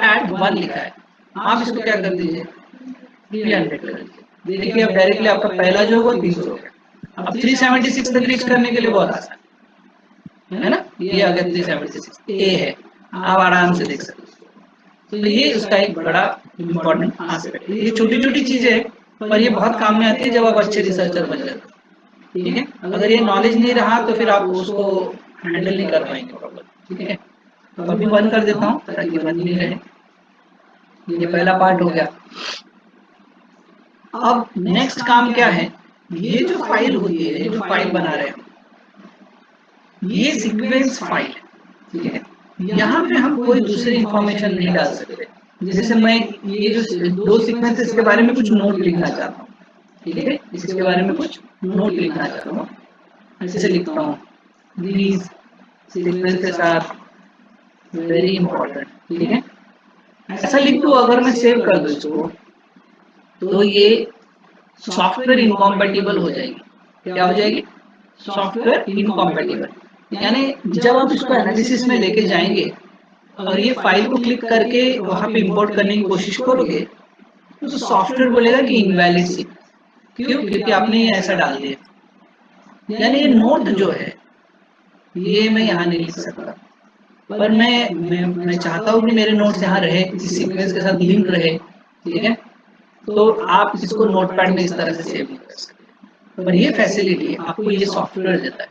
एट 1 लिखा है, आप इसको क्या कर दीजिए 300 कर दीजिए। देखिए अब डायरेक्टली आपका पहला जो होगा 300 हो गया। अब 376 तक रीच करने के लिए बहुत आसान है ना, ये अगर 376 ए है, आप आराम से देख सकते हो। तो ये उसका एक बड़ा इम्पोर्टेंट एस्पेक्ट है। ये छोटी छोटी चीजें हैं, पर ये बहुत काम में आती है जब आप अच्छे रिसर्चर बन जाते हो, ठीक है। अगर ये नॉलेज नहीं रहा तो फिर आप उसको हैंडल नहीं कर पाएंगे प्रॉपर, ठीक है। तो अभी बंद कर देता हूँ ताकि बंद नहीं रहे, ये पहला पार्ट हो गया। अब नेक्स्ट काम क्या है, ये जो फाइल होती है, जो फाइल बना रहे हैं, ये सीक्वेंस फाइल है, ठीक है। यहाँ पे हम कोई दूसरी इंफॉर्मेशन नहीं डाल सकते। जैसे मैं ये जो 2 सीक्वेंसेस के बारे में कुछ नोट लिखना चाहता हूँ, ठीक है, इसके बारे में कुछ नोट लिखना चाहता हूँ, ऐसे लिखता हूँ, these sequences are very important, ठीक है, ऐसा लिख दूँ। अगर मैं सेव कर दूँ इसको तो ये सॉफ्टवेयर इनकॉम्पेटिबल हो जाएगी। क्या हो जाएगी, सॉफ्टवेयर इनकॉम्पेटिबल। यानी जब आप इसको एनालिसिस में लेके जाएंगे और ये फाइल को क्लिक करके वहां पे इंपोर्ट करने की कोशिश करोगे तो सॉफ्टवेयर बोलेगा कि इनवैलिड सी, क्यों, क्योंकि आपने ये ऐसा डाल दिया। यानी ये नोट जो है ये मैं यहाँ नहीं लिख सकता, पर मैं चाहता हूँ कि मेरे नोट्स यहाँ रहे, इस सीक्वेंस के साथ लिंक रहे, ठीक है। तो आप इसको नोटपैड में इस तरह से सेव नहीं कर सकते, पर ये फैसिलिटी आपको ये सॉफ्टवेयर देता है।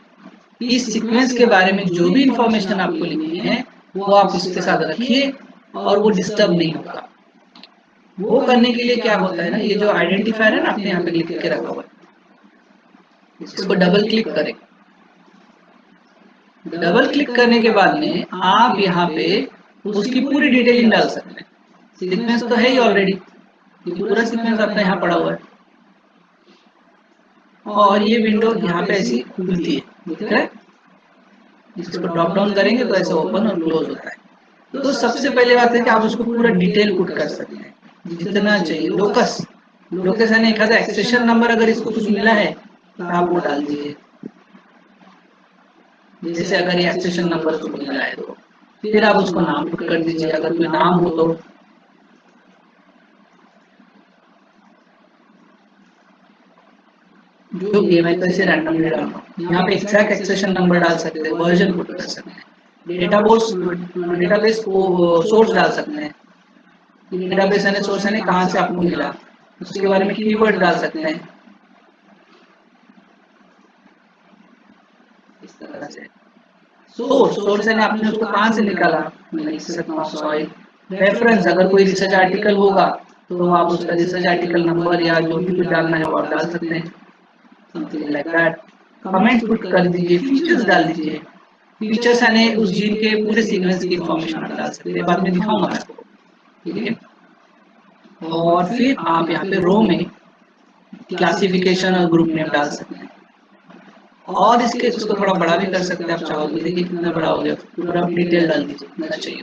इस सीक्वेंस के बारे में जो भी इंफॉर्मेशन आपको लिखनी है वो आप इसके साथ रखिए और वो डिस्टर्ब नहीं होगा। वो करने के लिए क्या होता है ना, ये जो आइडेंटिफायर है ना आपने यहाँ पे लिख के रखा हुआ है, इसको डबल क्लिक करें। डबल क्लिक करने के बाद में आप यहाँ पे उसकी पूरी डिटेलिंग डाल सकते हैं। सीक्वेंस तो है ही ऑलरेडी, ये पूरा सीक्वेंस आपका यहाँ पड़ा हुआ है, और ये विंडो यहाँ पे ऐसी खुलती है, दिख रहा है। इसको ड्रॉप डाउन करेंगे तो ऐसे ओपन और क्लोज होता है। तो सबसे पहले बात है कि आप उसको पूरा डिटेल पुट कर सकते हैं, जितना चाहिए। लोकस यानी एक आधा एक्सेशन नंबर अगर इसको कुछ मिला है तो आप वो डाल दीजिए। जैसे अगर ये एक्सेशन नंबर को मिला है तो फिर आप उसको नाम पुट कर दीजिए, अगर कोई नाम हो तो। जो ये मैं तो ऐसे रैंडमली डाल रहा हूँ, यहाँ पे एग्जैक्ट एक्सेशन नंबर डाल सकते हैं, वर्जन पुट कर सकते हैं, डेटाबेस को सोर्स डाल सकते हैं, डेटाबेस यानी सोर्स यानी कहाँ से आपको मिला, उसके बारे में कीवर्ड डाल सकते हैं इस तरह से। सोर्स यानी आपने उसको कहाँ से निकाला, मैं लिख सकता हूँ सॉइल। रेफरेंस, अगर कोई रिसर्च आर्टिकल होगा तो आप उसका रिसर्च आर्टिकल नंबर या जो भी कुछ डालना है वो आप डाल सकते हैं, something like that. Comment put कर दीजिए, फीचर्स डाल दीजिए। फीचर्स यानी उस जीन के पूरे सीक्वेंस की इंफॉर्मेशन आप डाल सकते हैं, बाद में दिखाऊंगा मैं आपको, ठीक है। और फिर आप यहाँ पे रो में क्लासिफिकेशन और ग्रुप नेम डाल सकते हैं, और इसको थोड़ा बड़ा भी कर सकते हैं आप चाहो तो। देखिए कितना बड़ा हो गया, पूरा डिटेल डाल दीजिए कितना चाहिए।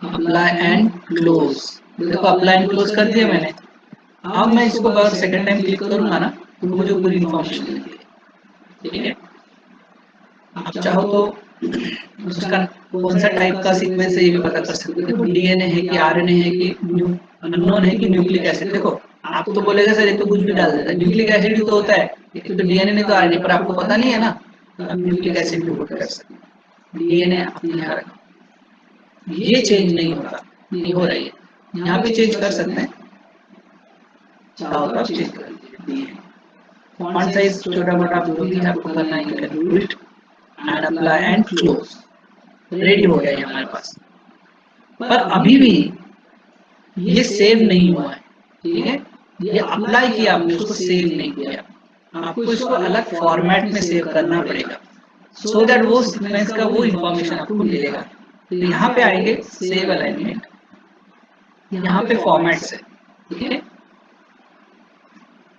अप्लाई एंड क्लोज, देखो अप्लाई एंड क्लोज कर दिया मैंने। अब मैं इसको अगर सेकंड टाइम क्लिक करूंगा ना तो मुझे पूरी इंफॉर्मेशन मिलती है, ठीक है। आप चाहो तो उसका कौन सा टाइप का सीक्वेंस है ये भी पता कर सकते हो। देखो डीएनए है कि आरएनए है कि अननोन है कि न्यूक्लिक एसिड। देखो आप तो बोलेगा सर ये तो कुछ भी डाल देता है, न्यूक्लिक एसिड ही तो होता है, एक तो डीएनए नहीं तो आरएनए, पर आपको पता नहीं है ना, तो आप न्यूक्लिक एसिड भी पुट कर सकते हैं। डीएनए अपने यहाँ रखो, ये चेंज नहीं होता, नहीं हो रही है, यहाँ पे चेंज कर सकते हैं, चाहो तो आप चेंज कर दीजिए। फॉन्ट साइज छोटा मोटा आप जो भी आपको करना है, you can do it and apply and close. Ready हो गया ये हमारे पास, पर अभी भी ये सेव नहीं हुआ है, ठीक है। ये अप्लाई किया आपने, उसको सेव नहीं किया, आपको इसको अलग फॉर्मेट में सेव करना पड़ेगा, सो दैट वो सीक्वेंस का वो इंफॉर्मेशन आपको मिलेगा। तो यहाँ पे आएंगे सेव अलाइनमेंट, यहाँ पे फॉर्मेट्स है, ठीक है।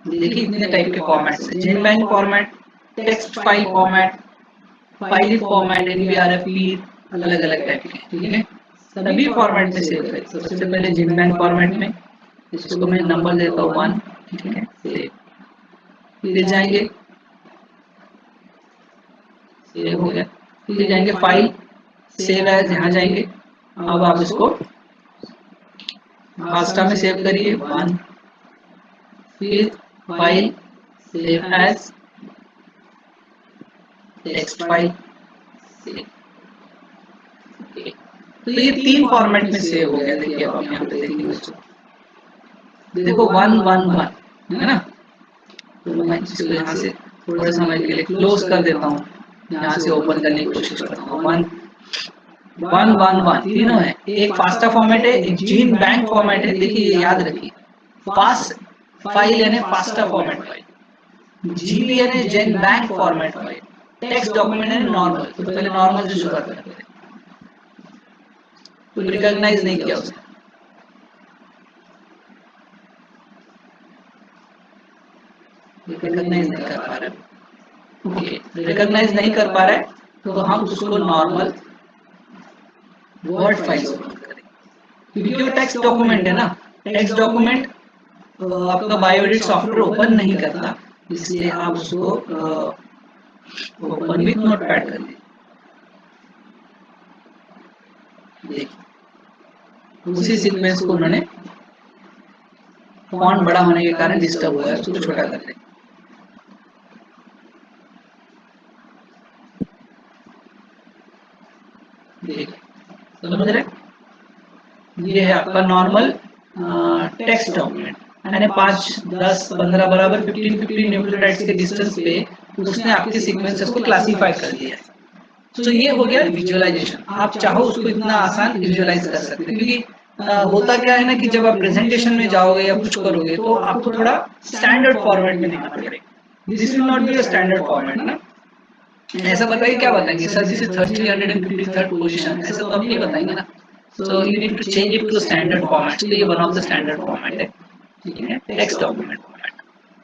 देखिए इतने टाइप के फॉर्मेट्स है, GenBank format, text file format, file format, NVRFP, अलग अलग टाइप के, ठीक है। सभी फॉर्मेट में सेव करें। सबसे पहले जेनबैंक फॉर्मेट में, इसको मैं नंबर देता हूँ 1, ठीक है, सेव। फिर जाएंगे, सेव हो गया। फिर जाएंगे फाइल, सेव एज, यहाँ जाएंगे। अब आप इसको फास्टा में सेव करिए 1, फिर file, save as, text file, save. तो ये 3 फॉर्मेट में सेव हो गया। देखिए अब आप यहाँ पे देखेंगे इसको, देखो 1 1 1 है ना। तो मैं इसको यहाँ से थोड़ा समय के लिए क्लोज कर देता हूँ, यहाँ से ओपन करने की कोशिश करता हूँ। 1 1 1 1 तीनों है, एक फास्टा फॉर्मेट है, एक जीन बैंक फॉर्मेट है। देखिए ये याद रखिए, फास्ट फाइल यानी फास्टा फॉर्मेट फाइल, जीबी यानी GenBank format file, text document यानी नॉर्मल। तो पहले नॉर्मल से शुरू करते हैं, तो रिकॉग्नाइज नहीं किया उसने, रिकॉग्नाइज नहीं कर पा रहे। ओके, रिकॉग्नाइज नहीं कर पा रहे तो हम उसको नॉर्मल वर्ड फाइल ओपन करें, क्योंकि वो टेक्स्ट डॉक्यूमेंट है ना। टेक्स्ट डॉक्यूमेंट आपका बायोएडिट सॉफ्टवेयर ओपन नहीं करता, इसलिए आप उसको ओपन विथ नोटपैड कर लीजिए। देखिए उसी सीक्वेंस को उन्होंने फॉन्ट बड़ा होने के कारण डिस्टर्ब हुआ है, उसको छोटा कर दें। समझ रहे, ये है आपका नॉर्मल टेक्स्ट डॉक्यूमेंट, यानी 5 10 15 बराबर 15 15 न्यूक्लियोटाइड्स के डिस्टेंस पे उसने आपके सीक्वेंसेस को क्लासिफाई कर दिया है। तो ये हो गया विजुअलाइजेशन। आप चाहो उसको इतना आसान विजुअलाइज कर सकते हैं, क्योंकि होता क्या है ना कि जब आप प्रेजेंटेशन में जाओगे या कुछ करोगे तो आपको थोड़ा स्टैंडर्ड फॉर्मेट में दिखाना पड़ेगा। This will not be a standard format ना। ऐसा बताइए, क्या बताएंगे sir this is 353rd position, ऐसा तो आप नहीं बताएंगे ना। So you need to change it to standard format. तो ये one of the standard format है, ठीक है, टेक्स्ट डॉक्यूमेंट फॉर्मेट।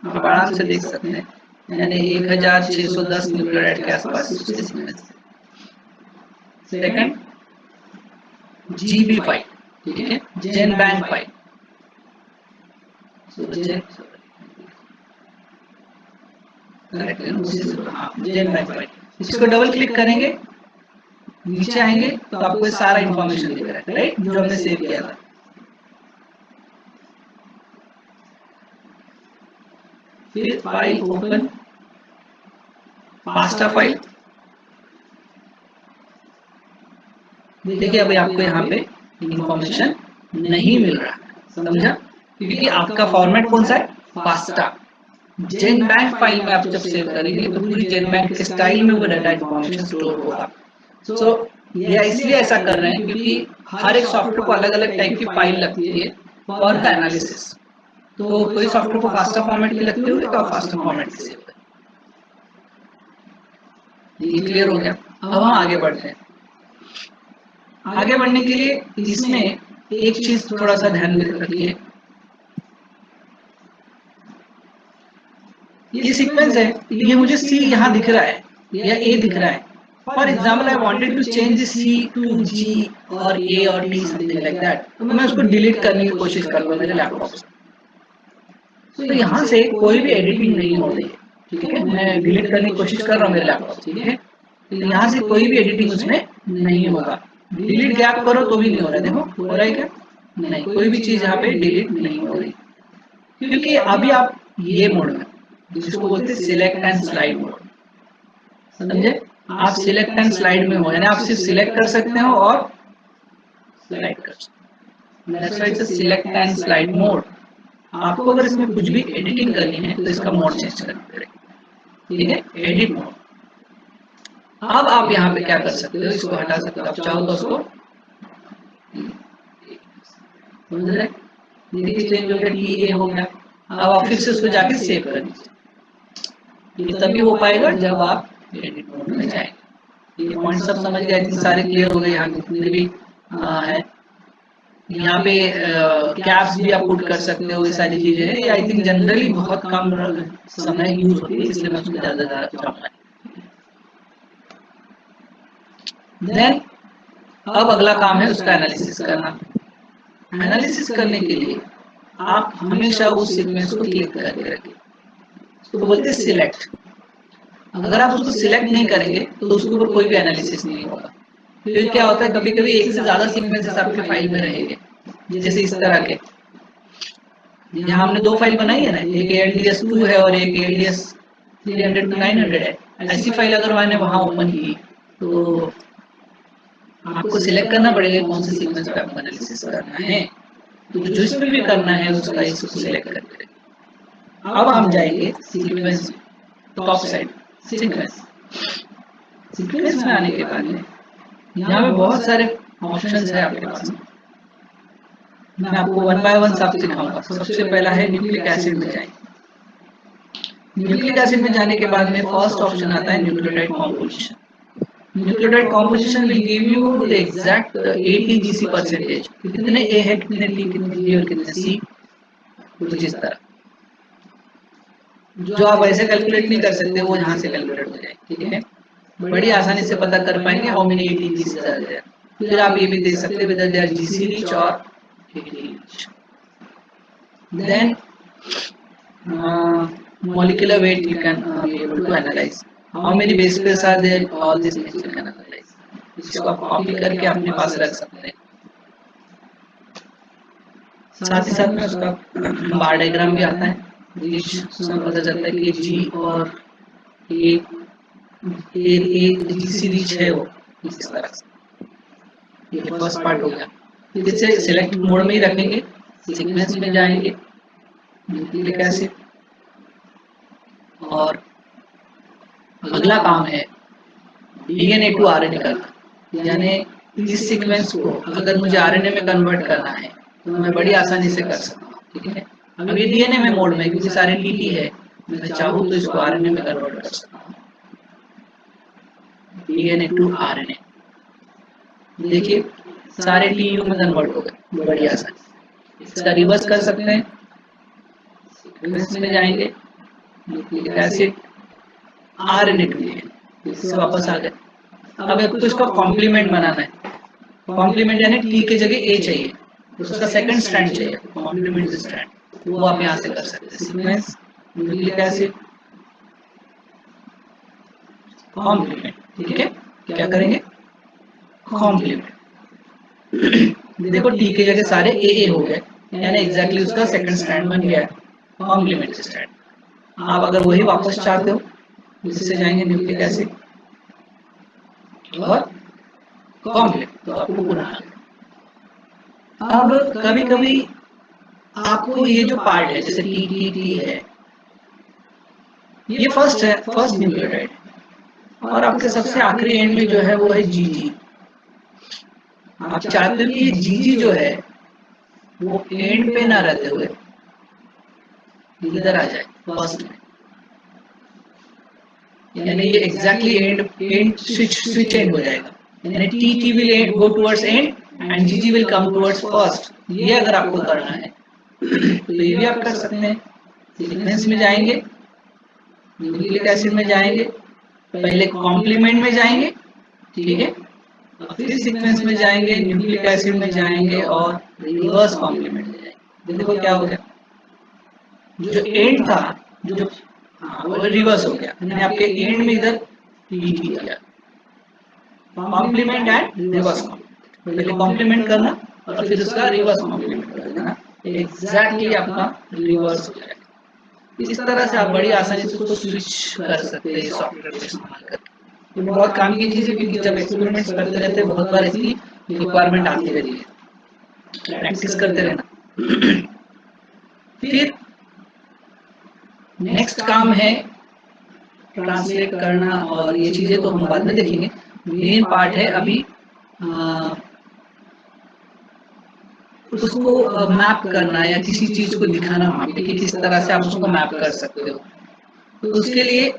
आप आराम से देख सकते हैं, यानी 1610 न्यूक्लियोटाइड के आसपास उसके सीक्वेंस। सेकंड जीबी फाइल, ठीक है, जेन बैंक फाइल। जेन बैंक फाइल, इसको डबल क्लिक करेंगे, नीचे आएंगे तो आपको सारा इंफॉर्मेशन दिख रहा है, राइट, जो हमने सेव किया था। फिर फाइल ओपन, फास्टा फाइल। देखिए अभी आपको यहाँ पे इंफॉर्मेशन नहीं मिल रहा, समझा? क्योंकि आपका फॉर्मेट कौन सा है? फास्टा। जेनबैंक फाइल में आप जब सेव करेंगे तो पूरी जेनबैंक के स्टाइल में वो डाटा इंफॉर्मेशन स्टोर होगा। सो ये इसलिए ऐसा कर रहे हैं क्योंकि हर एक सॉफ्टवेयर को अलग अलग टाइप की फाइल लगती है फॉर द एनालिसिस। तो कोई सॉफ्टवेयर को फास्टा फॉर्मेट की लगती होगी तो आप फास्टा फॉर्मेट की सेव करें। ये क्लियर हो गया? अब हम आगे बढ़ते हैं। आगे बढ़ने के लिए इसमें एक चीज थोड़ा सा ध्यान में रखिए, ये सीक्वेंस है, ये मुझे सी यहाँ दिख रहा है या ए दिख रहा है। For example I wanted to change this C to G और ए और डी समथिंग लाइक दैट, तो मैं उसको डिलीट करने की कोशिश कर रहा हूँ मेरे लैपटॉप से। तो यहाँ से कोई भी एडिटिंग नहीं हो रही है, ठीक है? मैं डिलीट करने की कोशिश कर रहा हूँ मेरे लैपटॉप से, ठीक है? तो यहाँ से कोई भी एडिटिंग उसमें नहीं होगा। डिलीट गैप करो तो भी नहीं हो रहा है, देखो हो रहा है क्या? नहीं, कोई भी चीज यहाँ पे डिलीट नहीं हो रही, क्योंकि अभी आप ये मोड में, जिसको बोलते हैं सिलेक्ट एंड स्लाइड मोड, समझे? आप सिलेक्ट एंड स्लाइड में हो, यानी आप सिर्फ सिलेक्ट कर सकते हो और स्लाइड कर सकते हो। That's why it's select and slide mode. आपको अगर इसमें कुछ भी एडिटिंग करनी है तो इसका मोड चेंज करना पड़ेगा, ठीक है? Edit mode. अब आप यहाँ पे क्या कर सकते हो, इसको हटा सकते हो, आप चाहो तो उसको समझ रहे? देखिए चेंज हो गया, टी ए हो गया। अब आप फिर से उसको जाके सेव कर दीजिए। ये तभी हो पाएगा जब आप एडिट मोड में जाएंगे। ये पॉइंट सब समझ गए, इतने सारे क्लियर हो गए। यहाँ जितने भी है, यहाँ पे कैप्स भी आप पुट कर सकते हो, ये सारी चीजें हैं। ये आई थिंक जनरली बहुत कम समय यूज होती है, इसलिए मैं उसमें ज्यादा जाऊंगा। देन अब अगला काम है उसका एनालिसिस करना। एनालिसिस करने के लिए आप हमेशा उस सीक्वेंस को क्लिक करके रखें, उसको बोलते हैं सिलेक्ट। अगर आप उसको सिलेक्ट नहीं करेंगे तो उसके ऊपर कोई भी एनालिसिस नहीं होगा। फिर क्या होता है, कभी कभी एक से ज्यादा सीक्वेंसेस आपके फाइल में रहेंगे, जैसे इस तरह के। यहाँ हमने दो फाइल बनाई है ना, एक ALDS2 है और एक ALDS 300 to 900 है। ऐसी फाइल अगर मैंने वहां ओपन की तो आपको सिलेक्ट करना पड़ेगा कौन से सीक्वेंस पे आपको एनालिसिस करना है। तो जो इसमें भी करना है उसका इसको सिलेक्ट करके। अब हम जाएंगे sequence, top side sequence. Sequence में आने के बाद में यहाँ पे बहुत सारे ऑप्शंस है आपके पास। मैं आपको वन बाय वन सब सिखाऊंगा। सबसे पहला है न्यूक्लिक एसिड में जाएंगे। न्यूक्लिक एसिड में जाने के बाद में फर्स्ट ऑप्शन आता है nucleotide composition. Nucleotide composition will give you the exact ATGC percentage, कितने A है, कितने T, कितने G और कितने C, कुछ इस तरह। जो आप ऐसे कैलकुलेट नहीं कर सकते वो यहाँ से कैलकुलेट हो जाए, ठीक है? बड़ी आसानी से पता कर पाएंगे how many ATGC are there. फिर आप ये भी देख सकते हैं whether they are GC rich or AT rich. Then molecular weight you can be able to analyze. How many base pairs are there? All these things you can analyze. इसको आप copy करके अपने पास रख सकते हैं। साथ ही साथ में उसका बार डायग्राम भी आता है, जिसमें पता चलता है कि G और A GC रिच है वो इस तरह से। ये फर्स्ट पार्ट हो गया। फिर से सिलेक्ट मोड में ही रखेंगे, सीक्वेंस में जाएंगे, न्यूक्लिक एसिड, और अगला काम है DNA to RNA करना। यानी इस सीक्वेंस को अगर मुझे RNA में कन्वर्ट करना है तो मैं बड़ी आसानी से कर सकता हूँ, ठीक है? अब ये DNA में मोड में क्योंकि सारे TT है, मैं चाहूँ तो इसको RNA में कन्वर्ट कर सकता हूँ। DNA to RNA, देखिए सारे TU में कन्वर्ट हो गए बड़ी आसानी। इसका रिवर्स कर सकते हैं, सीक्वेंस में जाएंगे, nucleic acid, RNA to DNA, इससे वापस आ गए। अब तो इसका कॉम्प्लीमेंट बनाना है। कॉम्प्लीमेंट यानी T के जगह A चाहिए, उसका सेकंड स्ट्रैंड चाहिए, कॉम्प्लीमेंट द स्ट्रैंड, वो आप यहाँ से कर सकते हैं। सीक्वेंस, न्यूक्लिक एसिड, कॉम्प्लीमेंट, ठीक है? क्या करेंगे? कॉम्प्लीमेंट। देखो T के जगह सारे AA हो गए, यानी एग्जैक्टली उसका सेकंड स्ट्रैंड बन गया, कॉम्प्लीमेंट स्ट्रैंड। आप अगर वही वापस चाहते हो इससे जाएंगे न्यूक्लिक एसिड और कॉम्प्लेक्स, तो आपको पूरा आ गया। अब कभी कभी आपको ये जो पार्ट है जैसे टी टी टी है, ये फर्स्ट है, फर्स्ट न्यूक्लियोटाइड, और आपके सबसे आखिरी एंड में जो है वो है जी जी। आप चाहते हो कि जी जी जो है वो एंड पे ना रहते हुए इधर आ जाए फर्स्ट में, यानी ये एग्जैक्टली एंड स्विच एंड हो जाएगा, यानी T T will go towards end and G G will come towards first. ये अगर आपको करना है तो ये भी आप कर सकते हैं। सीक्वेंस में जाएंगे, न्यूक्लिक एसिड में जाएंगे, पहले कॉम्प्लीमेंट में जाएंगे, ठीक है, और फिर सीक्वेंस में जाएंगे, न्यूक्लिक एसिड में जाएंगे और रिवर्स कॉम्प्लीमेंट में जाएंगे। देखो क्या हो गया, जो एंड था जो हाँ वो रिवर्स हो गया, मैंने आपके एंड में इधर टी किया, कॉम्प्लीमेंट एंड रिवर्स कॉम्प्लीमेंट, पहले कॉम्प्लीमेंट करना और फिर उसका रिवर्स कॉम्प्लीमेंट कर देना, एग्जैक्टली आपका रिवर्स हो जाएगा। इस तरह से आप बड़ी आसानी से उसको स्विच कर सकते हैं सॉफ्टवेयर को इस्तेमाल करके। ये बहुत काम की चीज है क्योंकि जब एक्सपेरिमेंट्स करते रहते हैं बहुत बार इसकी रिक्वायरमेंट आती रहती है, प्रैक्टिस करते रहना। फिर नेक्स्ट काम है ट्रांसलेट करना, और ये चीजें तो हम बाद में देखेंगे। मेन पार्ट है अभी उसको मैप करना या किसी चीज को दिखाना वहां पे कि किस तरह से आप उसको मैप कर सकते हो। तो उसके लिए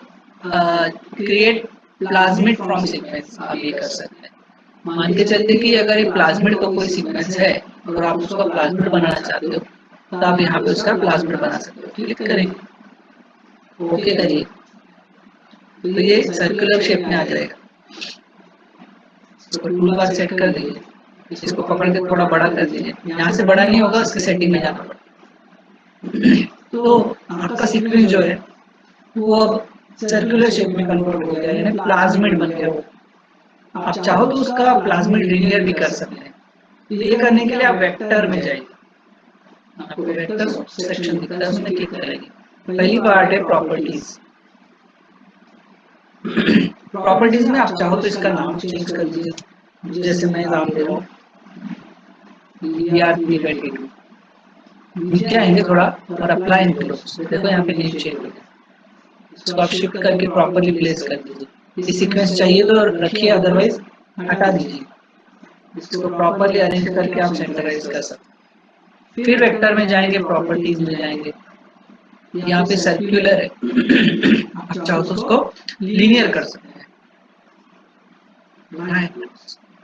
क्रिएट प्लाज्मिड फ्रॉम सीक्वेंस आप ये कर सकते हैं। मान के चलते कि अगर ये प्लाज्मिड का कोई सीक्वेंस है और आप उसका प्लाज्मिड बनाना चाहते हो तो आप यहाँ पे उसका प्लाज्मिड बना सकते हो। क्लिक करेंगे, ओके करिए, तो ये सर्कुलर शेप में आ जाएगा। इसको टूल बार सेट कर दीजिए, इसको पकड़ के थोड़ा बड़ा कर दीजिए, यहाँ से बड़ा नहीं होगा, उसके सेटिंग में जाना पड़ेगा। तो आपका सीक्वेंस जो है वो अब सर्कुलर शेप में कन्वर्ट हो गया, यानी प्लाज्मिड बन गया वो। आप चाहो तो उसका प्लाज्मिड लिनियर भी कर सकते हैं। तो ये करने के लिए आप वेक्टर में जाइए, आपको वेक्टर सेक्शन दिखता है, उसमें क्लिक करेंगे। पहली पार्ट है प्रॉपर्टीज। प्रॉपर्टीज में आप चाहो तो इसका नाम चेंज कर दीजिए, जैसे मैं नाम दे रहा हूँ BR3/2, नीचे आएंगे थोड़ा और अप्लाई इनक्लूड्स, देखो यहाँ पे नेम चेंज हो गया। इसको आप शिफ्ट करके प्रॉपर्ली प्लेस कर दीजिए। ये सीक्वेंस चाहिए तो रखिए, अदरवाइज हटा दीजिए। इसको प्रॉपर्ली अरेंज करके आप सेंटराइज कर सकते हैं। फिर वेक्टर में जाएंगे, प्रॉपर्टीज में जाएंगे, यहाँ पे सर्कुलर है, आप चाहो तो उसको लीनियर कर सकते हैं,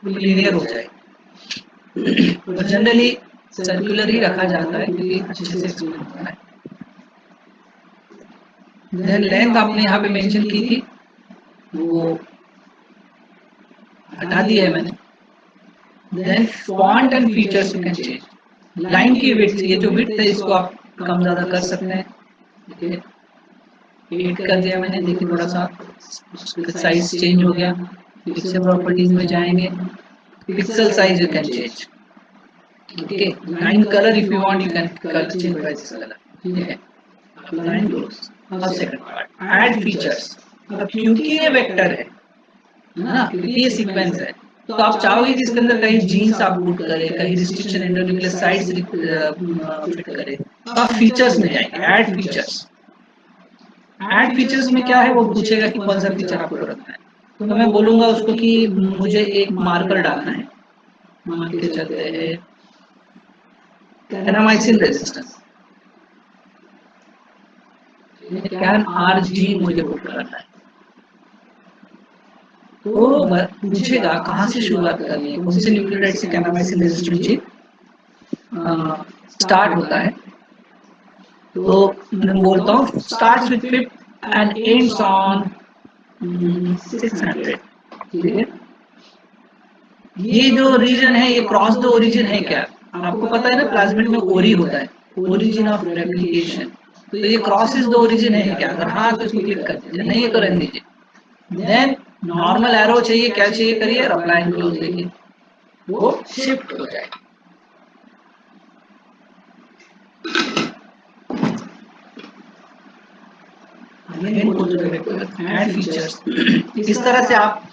लीनियर हो जाएगा। तो जनरली सर्कुलर ही रखा जाता है क्योंकि अच्छे से एक्सप्लेन होता है। देन लेंथ आपने यहाँ पे मेंशन की थी, वो हटा दी है मैंने। Then font and features you can change. Line की विड्थ, ये जो विड्थ है इसको आप कम ज्यादा कर सकते हैं। देखिए 8 कर दिया मैंने, देखिए थोड़ा सा साइज चेंज हो गया। पिक्सल प्रॉपर्टीज में जाएंगे, pixel size you can change, okay. Line colour if you want you can colour change by this colour, ठीक है। Line close. अब सेकंड पार्ट, ऐड फीचर्स। अब क्योंकि ये वेक्टर है ना, क्योंकि ये सीक्वेंस है, तो आप चाहोगे कि इसके अंदर कहीं जीन्स आप पुट करें, कहीं रिस्ट्रिक्शन एंडोन्यूक्लियर साइट्स फिट करें, तो आप फीचर्स में जाएंगे, ऐड फीचर्स। ऐड फीचर्स में क्या है, वो पूछेगा कि कौन सा फीचर आपको रखना है। तो मैं बोलूंगा उसको कि मुझे एक मार्कर डालना है, मान के चलते हैं एनामाइसिन रेजिस्टेंस, कैन RG मुझे पुट करना है। तो पूछेगा कहाँ से शुरुआत करनी है, कौन से न्यूक्लियोटाइड से कैनामाइसिन रेजिस्टेंस चेन स्टार्ट होता है। तो मैं बोलता हूँ starts with 5 and ends on 600, ठीक है। ये जो रीजन है ये क्रॉस द ओरिजिन है क्या, आपको पता है ना प्लाज्मिड में ओरी होता है, ओरिजिन ऑफ रेप्लिकेशन। तो ये क्रॉसेस द ओरिजिन है क्या, अगर हाँ तो इसको क्लिक कर दीजिए, नहीं है तो रहने दीजिए। देन नॉर्मल एरो चाहिए, क्या चाहिए करिए, और अप्लाई एंड क्लोज देखिए वो शिफ्ट हो जाएगा। again go to the vector, add features. इस तरह से आप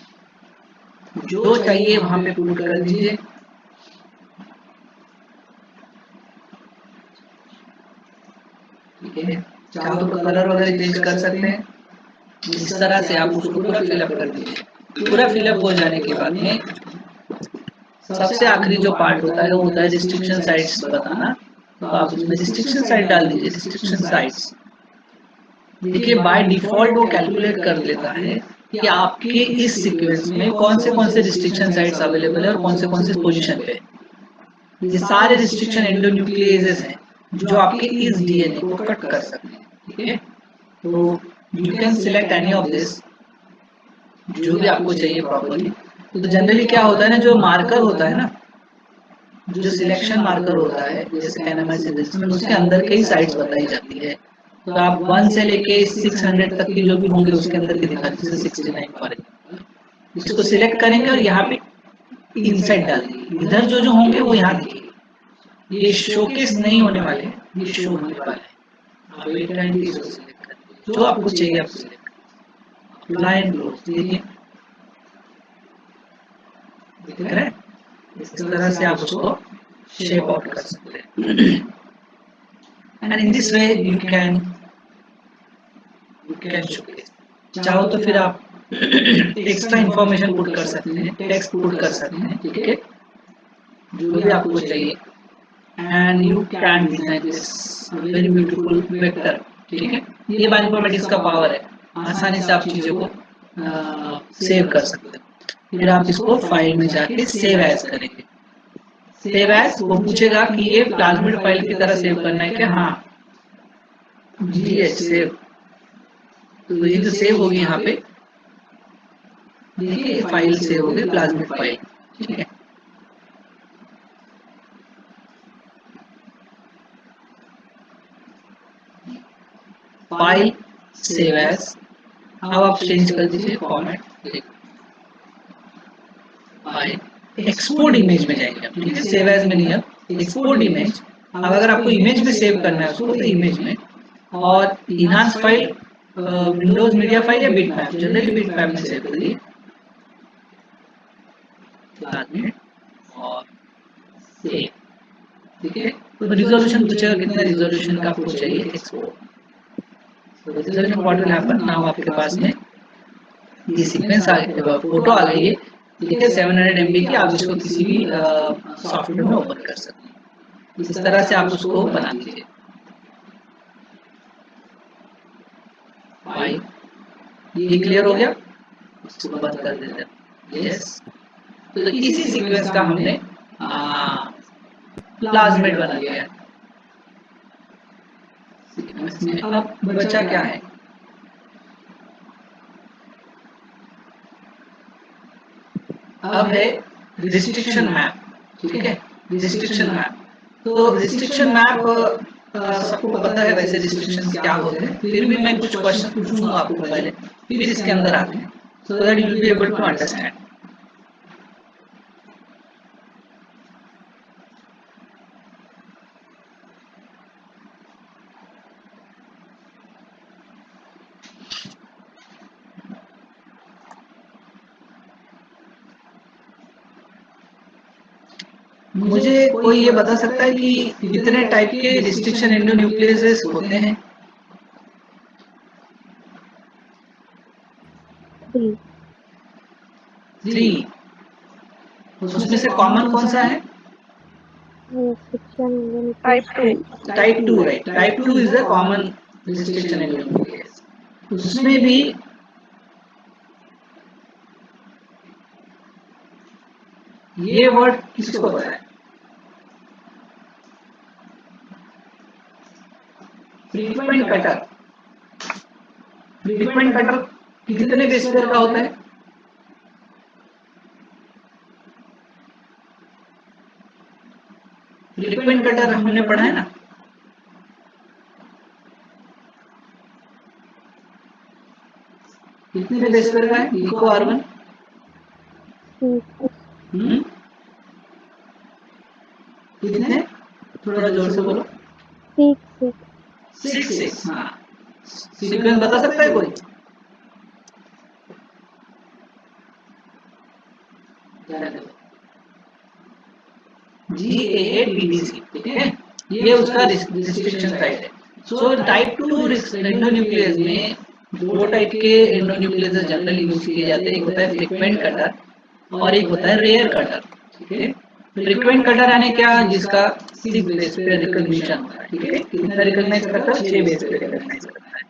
जो चाहिए वहां पे पुट कर दीजिए. ठीक है, चाहो तो कलर वगैरह चेंज कर सकते हैं. इस तरह से आप उसको पूरा फिलअप कर दीजिए. पूरा फिलअप हो जाने के बाद में सबसे आखिरी जो पार्ट होता है वो होता है रिस्ट्रिक्शन साइट्स बताना. तो आप उसमें रिस्ट्रिक्शन साइट डाल दीजिए. रिस्ट्रिक्शन साइट्स देखिए बाय डिफॉल्ट वो कैलकुलेट कर लेता है कि आपके इस सीक्वेंस में कौन से रिस्ट्रिक्शन साइट्स अवेलेबल है और कौन से पोजीशन पे. ये सारे रिस्ट्रिक्शन एंडोन्यूक्लियेजेस हैं जो आपके इस डीएनए को कट कर सकते हैं. ठीक है, तो you can select any of this जो भी आपको चाहिए प्रॉपर्ली. तो जनरली क्या होता है ना, जो मार्कर होता है ना, जो सिलेक्शन मार्कर होता है जैसे NMR सिंथेसिस में उसके अंदर कई साइट्स बताई जाती है. तो आप 1 से लेके 600 तक की जो भी होंगे उसके अंदर की दिखा दीजिए. 69 फॉर एग्जांपल. इसको सिलेक्ट करेंगे और यहाँ पे इनसाइड डाल देंगे. इधर जो होंगे वो यहाँ दिखेंगे. ये शोकेस नहीं होने वाले हैं, ये शो होने वाले हैं. आप वेट एंड इसको सिलेक्ट करिए. जो आपको चाहिए आप सिलेक्ट करिए. Apply and close. देखिए दिख रहा है. इस तरह से आप उसको शेप आउट कर सकते हैं. And in this way you can showcase. चाहो तो फिर आप एक्स्ट्रा इंफॉर्मेशन पुट कर सकते हैं, टेक्स्ट पुट कर सकते हैं. ठीक है, जो भी आपको चाहिए. And you can design this very beautiful vector. ठीक है, ये बायोइन्फॉर्मेटिक्स का पावर है. आसानी से आप चीजों को सेव कर सकते हैं. फिर आप इसको फाइल में जाके सेव एज करेंगे. सेव एज वो पूछेगा कि ये प्लाज्मिड फाइल की तरह सेव करना है क्या. हाँ जी सेव. तो ये जो सेव होगी यहाँ पे देखिए फाइल सेव होगी प्लाज्मिड फाइल. ठीक है, फाइल सेव एज. अब आप चेंज कर दीजिए फॉर्मेट. फाइल एक्सपोर्ट इमेज में जाएंगे. ठीक है, सेव एज में नहीं, अब एक्सपोर्ट इमेज. अब अगर आपको इमेज में सेव करना है उसको तो इमेज में. और enhance file Windows media file या बिटमैप. जनरली बिटमैप में सेव करिए. और सेव. ठीक है, तो रिजोल्यूशन पूछेगा कितना रिजोल्यूशन का आपको चाहिए एक्सपोर्ट. तो resolution what will happen now. आपके पास में ये सीक्वेंस आ गया, फोटो आ गई है. ठीक है, 700 MB की. आप इसको किसी भी सॉफ्टवेयर में ओपन कर सकते हैं. इस तरह से आप उसको बना लीजिए. फाइल ये क्लियर हो गया. इसको बंद कर देते हैं. यस, तो इसी सीक्वेंस का हमने प्लाज्मिड बना लिया है. सीक्वेंस में अब बचा क्या है. अब है रिस्ट्रिक्शन मैप. ठीक है, रिस्ट्रिक्शन मैप. तो रिस्ट्रिक्शन मैप सबको पता है वैसे रिस्ट्रिक्शन क्या होते हैं. फिर भी मैं कुछ क्वेश्चन पूछूंगा आपको पहले, फिर इसके अंदर आते हैं, so that you will be able to understand. मुझे कोई ये बता सकता है कि कितने टाइप के रिस्ट्रिक्शन एंडोन्यूक्लियेसेस होते हैं. 3. उसमें से कॉमन कौन सा है. Type 2. Type 2, right. Type 2 is the common restriction endonuclease. उसमें भी ये वर्ड किसको पता है. Frequent cutter. फ्रीक्वेंट कटर कितने बेस पेयर का होता है. फ्रीक्वेंट कटर हमने पढ़ा है ना. कितने बेस पेयर का है. Eco R1. कितने, थोड़ा जोर से बोलो. 6. हाँ, सीक्वेंस बता सकता है कोई? GAATTC, ठीक है, ये उसका रिस्ट्रिक्शन साइट है। सो टाइप 2 एंडोन्यूक्लियस में दो टाइप के एंडोन्यूक्लियस जनरली यूज किए जाते हैं, एक होता है फ्रीक्वेंट कटर और एक होता है रेयर कटर, ठीक है। फ्रीक्वेंट कटर यानी क्या, जिसका 6 बेस पे रिकॉग्निशन होता है, ठीक है, कितना रिकॉग्नाइज करता है, 6 बेस पे रिकॉग्नाइज करता है।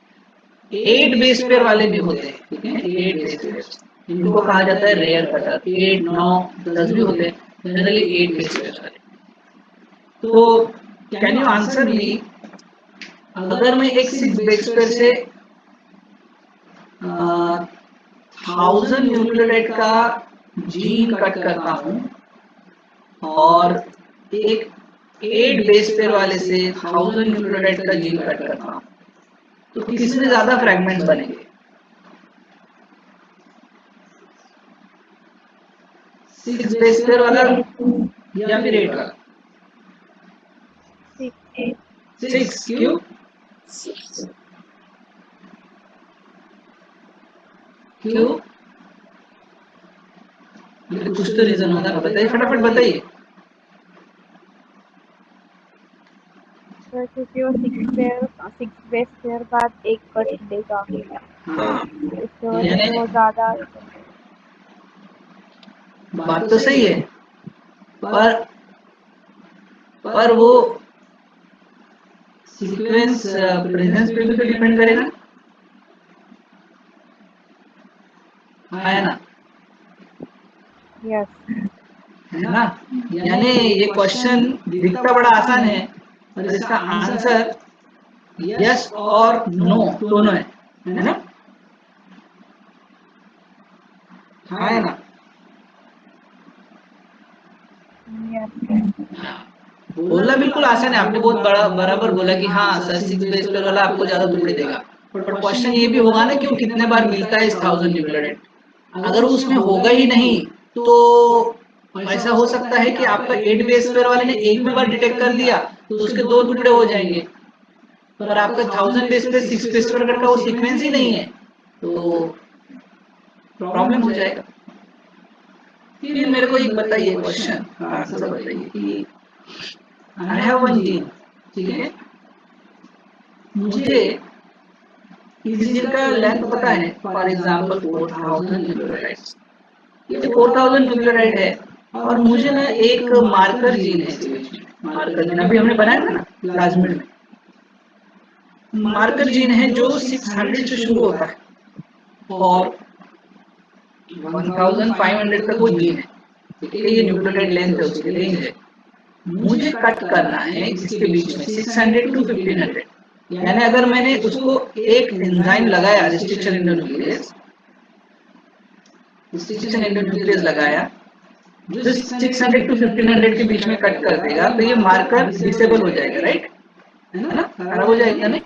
8 बेस पेयर वाले भी होते हैं, ठीक है, 8 बेस पेयर, इनको कहा जाता है रेयर कटर। 8, 9, 10 भी होते हैं, जनरली 8 बेस पेयर वाले। तो कैन यू आंसर मी, अगर मैं एक 6 बेस पेयर से 1000 न्यूक्लियोटाइड का जीन कट करता हूं और एक 8 बेस पेयर वाले से 1000 न्यूक्लियोटाइड का जीन कट करता हूं, तो किसमें ज्यादा फ्रैगमेंट्स बनेंगे? 6 बेस पेयर वाला या फिर 8 वाला? 6 क्यों? क्यों? कुछ तो रीजन होगा, बताइए, फटाफट बताइए। सर क्योंकि वो 6 बेस पेयर बाद एक कट देगा, इसकी वजह से वो ज्यादा। बात तो सही है, पर वो सीक्वेंस प्रेजेंस पे भी तो डिपेंड करेगा, है ना? यस, है ना? यानी ये क्वेश्चन दिखता बड़ा आसान है और इसका आंसर यस और नो दोनों है ना? हाँ है ना? बोलना बिल्कुल आसान है, आपने बहुत बराबर बोला कि हाँ सर 6 बेस पेयर वाला आपको ज्यादा टुकड़े देगा, पर क्वेश्चन ये भी होगा ना कि वो कितने बार मिलता है इस 1000 न्यूक्लियोटाइड। अगर उसमें होगा ही नहीं तो ऐसा हो सकता है कि आपका 8 बेस पेयर वाले ने एक भी बार डिटेक्ट कर दिया तो उसके 2 टुकड़े हो जाएंगे, पर आपका 1000 बेस पे 6 बेस पेयर का वो सीक्वेंस ही नहीं है, तो प्रॉब्लम हो जाएगा। फिर मेरे को एक बताइए क्वेश्चन आंसर बताइए कि आई हैव वन जीन, ठीक है, मुझे इस जीन का लेंथ पता है, फॉर एग्जांपल 4000 न्यूक्लियोटाइड्स, ये 4000 न्यूक्लियोटाइड है और मुझे ना एक मार्कर जीन है इसके बीच में, मार्कर जीन अभी हमने बनाया था ना प्लाज्मिड में, मार्कर जीन है जो 600 से शुरू होता है और 1500 तक वो जीन है, ठीक है, ये न्यूक्लियोटाइड लेंथ है, उसकी रेंज है। मुझे कट करना है इसके बीच में 600 to 1500, यानी अगर मैंने उसको एक एंजाइम लगाया रिस्ट्रिक्शन एंडोन्यूक्लियस लगाया जो 600 to 1500 के बीच में कट कर देगा, तो ये मार्कर डिसेबल हो जाएगा, राइट? है ना, खराब हो जाएगा नहीं,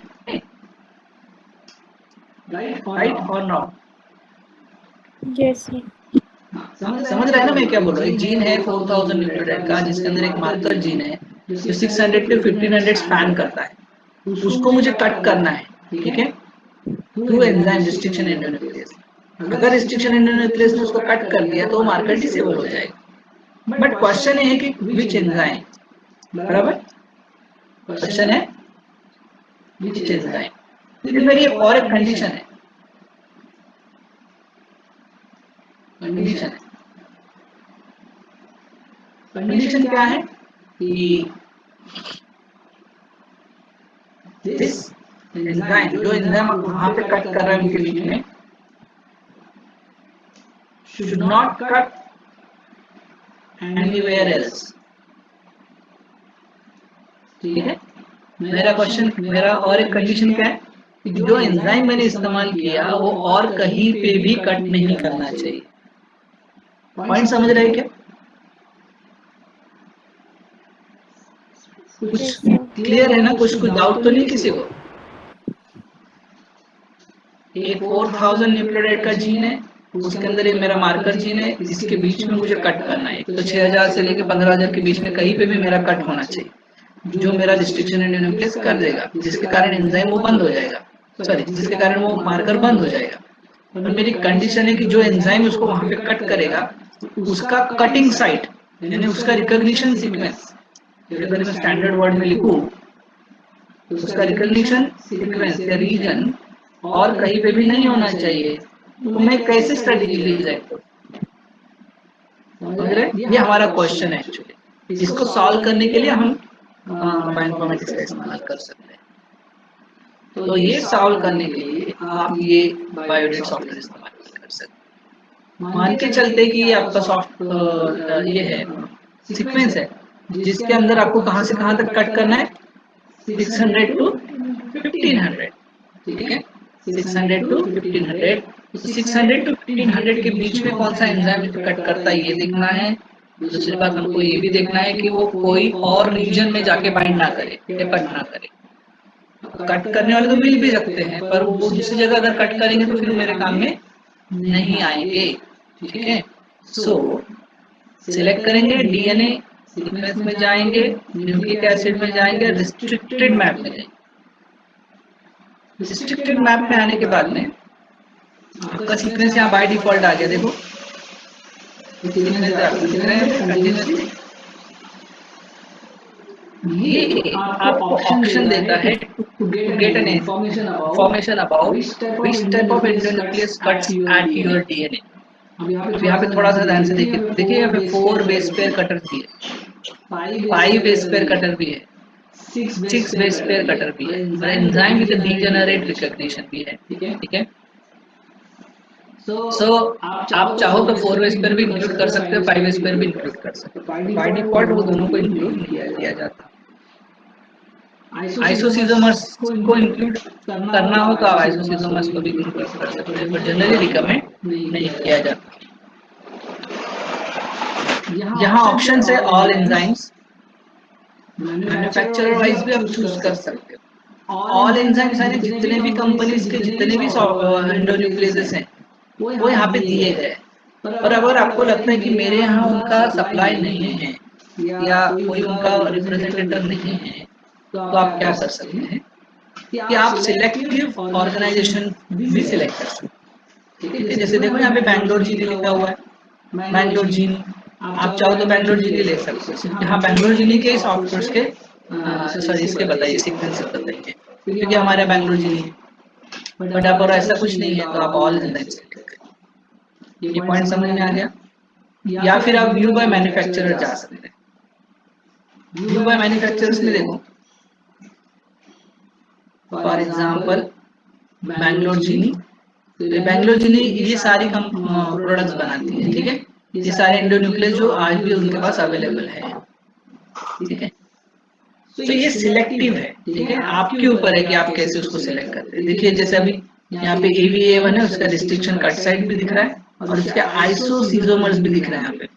राइट और नॉट? यस, समझ रहे हैं ना मैं क्या बोल रहा हूँ? एक जीन है 4000 न्यूक्लियोटाइड का जिसके अंदर एक मार्कर जीन है जो 600 to 1500 स्पैन करता है, उसको मुझे कट करना है, ठीक है, थ्रू एंजाइम रिस्ट्रिक्शन एंडोन्यूक्लियस। अगर रिस्ट्रिक्शन एंडोन्यूक्लियस ने उसको कट कर दिया तो मार्कर डिसेबल हो जाएगा। बट क्वेश्चन ये है कि विच एंजाइम, बराबर क्वेश्चन है विच एंजाइम। लेकिन मेरी और एक कंडीशन है, कंडीशन क्या है कि दिस एंजाइम, जो एंजाइम वहां पे कट कर रहा है उनके बीच में, should not cut anywhere else, ठीक है। मेरा क्वेश्चन, मेरा और एक कंडीशन क्या है कि जो एंजाइम मैंने इस्तेमाल किया वो और कहीं पे भी कट नहीं करना चाहिए। पॉइंट समझ रहे हैं क्या? कुछ क्लियर है ना? कुछ डाउट तो नहीं किसी को? एक 4000 न्यूक्लियोटाइड का जीन है, उसके अंदर एक मेरा मार्कर जीन है, इसके बीच में मुझे कट करना है, तो 6000 से लेकर 15000 के बीच में कहीं पे भी मेरा कट होना चाहिए, जो मेरा रिस्ट्रिक्शन एंडोन्यूक्लियस कर देगा, जिसके कारण एंजाइम वो बंद हो जाएगा। सॉरी जिसके कारण वो मार्कर बंद हो जाएगा। और मेरी कंडीशन है कि जो एंजाइम उसको वहां पे कट करेगा उसका कटिंग साइट यानी उसका रिकॉग्निशन सीक्वेंस, अगर मैं स्टैंडर्ड वर्ड में लिखूं तो उसका रिकॉग्निशन सीक्वेंस या रीजन और कहीं पे भी नहीं होना चाहिए, तो मैं कैसे स्ट्रेटेजी डिजाइन करूं? समझ रहे? ये हमारा क्वेश्चन है एक्चुअली। इसको सॉल्व करने के लिए हम बायोइन्फॉर्मेटिक्स का इस्तेमाल कर सकते हैं। तो ये सॉल्व करने के लिए आप ये बायोडेट सॉफ्टवेयर इस्तेमाल कर सकते हैं। मान के चलते कि ये आपका सॉफ्ट ये है सीक्वेंस है जिसके अंदर आपको कहां से कहां तक कट करना है, 600 टू 1500, ठीक है, 600 टू 1500। 600 टू 1500 के बीच में कौन सा एंजाइम कट करता है ये देखना है। दूसरी बात हमको ये भी देखना है कि वो कोई और रीजन में जाके बाइंड ना करे या कट ना करे। कट करने वाले तो मिल भी सकते हैं पर वो दूसरी जगह अगर कट करेंगे तो फिर मेरे काम में नहीं आएंगे, ठीक है। सो सिलेक्ट करेंगे, डीएनए सीक्वेंस में जाएंगे, न्यूक्लिक एसिड में जाएंगे, रिस्ट्रिक्टेड मैप में जाएंगे। रिस्ट्रिक्टेड मैप में आने के बाद में आपका सीक्वेंस यहाँ बाय डिफॉल्ट आ गया। देखो सीक्वेंस आपको दिख रहे हैं कंटिन्यूअसली। ये आपको ऑप्शन देता है to get an information about which type of endonuclease cuts at your DNA. अब यहाँ पे थोड़ा सा ध्यान से देखिए यहाँ पे 4 बेस पेयर कटर भी है, 5 बेस पेयर कटर भी है, 6 बेस पेयर कटर भी है और एंजाइम विद डीजेनरेट रिकॉग्निशन भी है, ठीक है। सो आप चाहो तो 4 बेस पेयर भी इंक्लूड कर सकते हो, 5 बेस पेयर भी इंक्लूड कर सकते हो। बाय डिफॉल्ट वो दोनों को इंक्लूड नहीं किया जाता। आइसोसीजोमर्स को इंक्लूड करना हो तो आप आइसोसीजोमर्स को भी इंक्लूड कर सकते हैं, पर जनरली रिकमेंड नहीं किया जाता। यहाँ ऑप्शन है ऑल एंजाइम्स, मैन्युफैक्चरर वाइज भी आप चूज कर सकते हो। ऑल एंजाइम्स यानी जितने भी कंपनीज के जितने भी एंडोन्यूक्लियसेस हैं वो यहाँ पे दिए गए। पर अगर आपको लगता है कि मेरे यहाँ उनका सप्लाई नहीं है या कोई उनका रिप्रेजेंटेटिव नहीं है तो आप क्या कर सकते हैं कि आप सिलेक्टिव ऑर्गेनाइजेशन भी सिलेक्ट कर सकते हैं, ठीक है। जैसे देखो यहाँ पे बैंगलोर जीनी लिखा हुआ है, बैंगलोर जीनी, आप चाहो तो बैंगलोर जीनी ले सकते हो। यहाँ बैंगलोर जीनी के सॉफ्टवेयर के सॉरी इसके बताइए सीक्वेंस बताइए, क्योंकि हमारे बैंगलोर जीनी है, बट आप और ऐसा कुछ नहीं है तो आप ऑल एंजाइम सेलेक्ट करें। ये पॉइंट समझ में आ गया? या फिर आप व्यू बाय मैन्युफैक्चरर जा सकते हैं। व्यू बाय मैन्युफैक्चरर्स में देखो फॉर एग्जाम्पल बैंगलोर जीनी, बैंगलोर जीनी ये सारी प्रोडक्ट्स बनाती है, ठीक है। ये सारे एंडोन्यूक्लियस जो आज भी उनके पास अवेलेबल है, ठीक है। तो ये सिलेक्टिव है, ठीक है। आपके ऊपर है कि आप कैसे उसको सिलेक्ट करते हैं। देखिए जैसे अभी यहाँ पे AVA1 है, उसका रिस्ट्रिक्शन कट साइड भी दिख रहा है और उसके आइसोसीजोमर्स भी दिख रहे हैं यहाँ पे,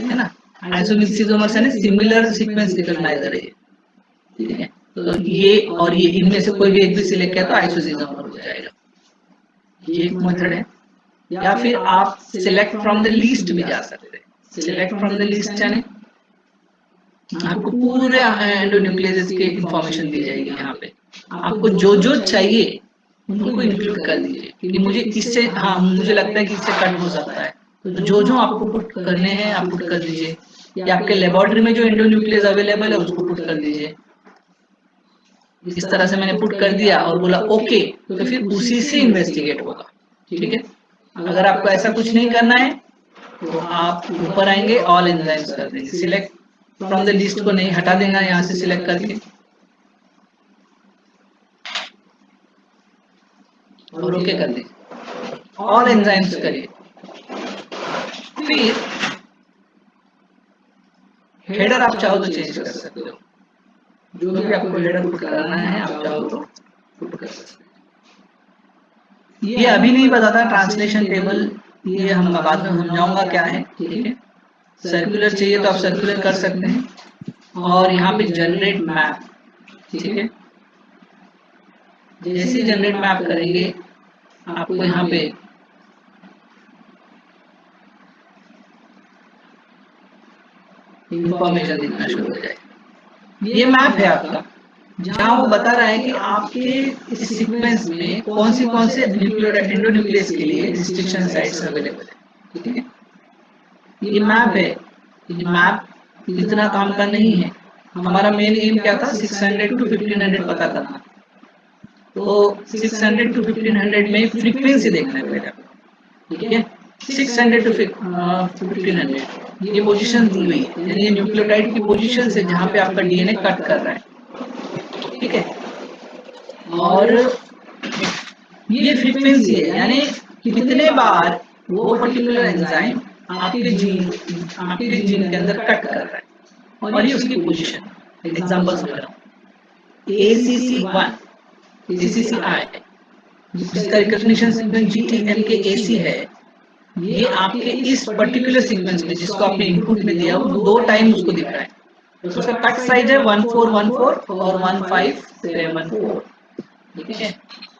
है ना। आइसोसीजोमर्स है ना सिमिलर सीक्वेंस रिकॉग्नाइजर है, ठीक है। तो ये और ये इनमें से कोई भी एक भी सिलेक्ट किया तो आइसोसीजोमर हो जाएगा। ये एक मेथड है। या फिर आप सिलेक्ट फ्रॉम द लिस्ट भी जा सकते हैं। सिलेक्ट फ्रॉम द लिस्ट यानी आपको पूरे एंडोन्यूक्लियस की इंफॉर्मेशन दी जाएगी। यहाँ पे आपको जो जो चाहिए उनको इंक्लूड कर दीजिए कि मुझे इससे, हाँ मुझे लगता है कि इससे कट हो सकता है, तो जो जो आपको पुट करने हैं आप पुट कर दीजिए, या आपके लेबोरेटरी में जो एंडोन्यूक्लियस अवेलेबल है उसको पुट कर दीजिए। इस तरह से मैंने पुट कर दिया और बोला ओके, तो फिर उसी से इन्वेस्टिगेट होगा, ठीक है। अगर आपको ऐसा कुछ नहीं करना है तो आप ऊपर आएंगे ऑल एंजाइम्स कर देंगे, सिलेक्ट फ्रॉम द लिस्ट को नहीं हटा देना यहाँ से सिलेक्ट करके और ओके कर दीजिए, ऑल एंजाइम्स करिए। फिर हेडर आप चाहो तो चेंज कर सकते हो, जो भी आपको हेडर पुट करना है आप चाहो तो पुट कर सकते हो। ये अभी नहीं बताता ट्रांसलेशन टेबल, ये हम बाद में समझाऊंगा क्या है, ठीक है। सर्कुलर चाहिए तो आप सर्कुलर कर सकते हैं और यहाँ पे जनरेट मैप, ठीक है। जैसे जनरेट मैप करेंगे आपको यहाँ पे इंफॉर्मेशन दिखना शुरू हो जाएगा। ये मैप है आपका, जहाँ वो बता रहा है कि आपके इस सीक्वेंस में कौन से एंडोन्यूक्लियस के लिए रिस्ट्रिक्शन साइट्स अवेलेबल है। ठीक है, ये मैप है, ये मैप इतना काम का नहीं है। हमारा मेन एम क्या था, 600 to 1500 पता करना। तो 600 to 1500 में फ्रीक्वेंसी देखना है पहले, ठीक है। 600 to 1500 ये पोजीशन दी हुई है, यानी ये न्यूक्लियोटाइड की पोजीशन से जहाँ पे आपका डीएनए कट कर रहा है, ठीक है। और ये फ्रीक्वेंसी है, यानी कितने बार वो पर्टिकुलर एंजाइम आपके जीन के अंदर कट कर रहा है, और ये उसकी पोजीशन। एग्जांपल समझ रहा हूँ, ACC1 ACCI जिसका रिकॉग्निशन सीक्वेंस GTLK-AC है, ये आपके इस पर्टिकुलर सीक्वेंस में जिसको आपने इनपुट में दिया वो 2 टाइम उसको दिख रहा है। तो उसका कट साइज है 1414 और 1574, ठीक है,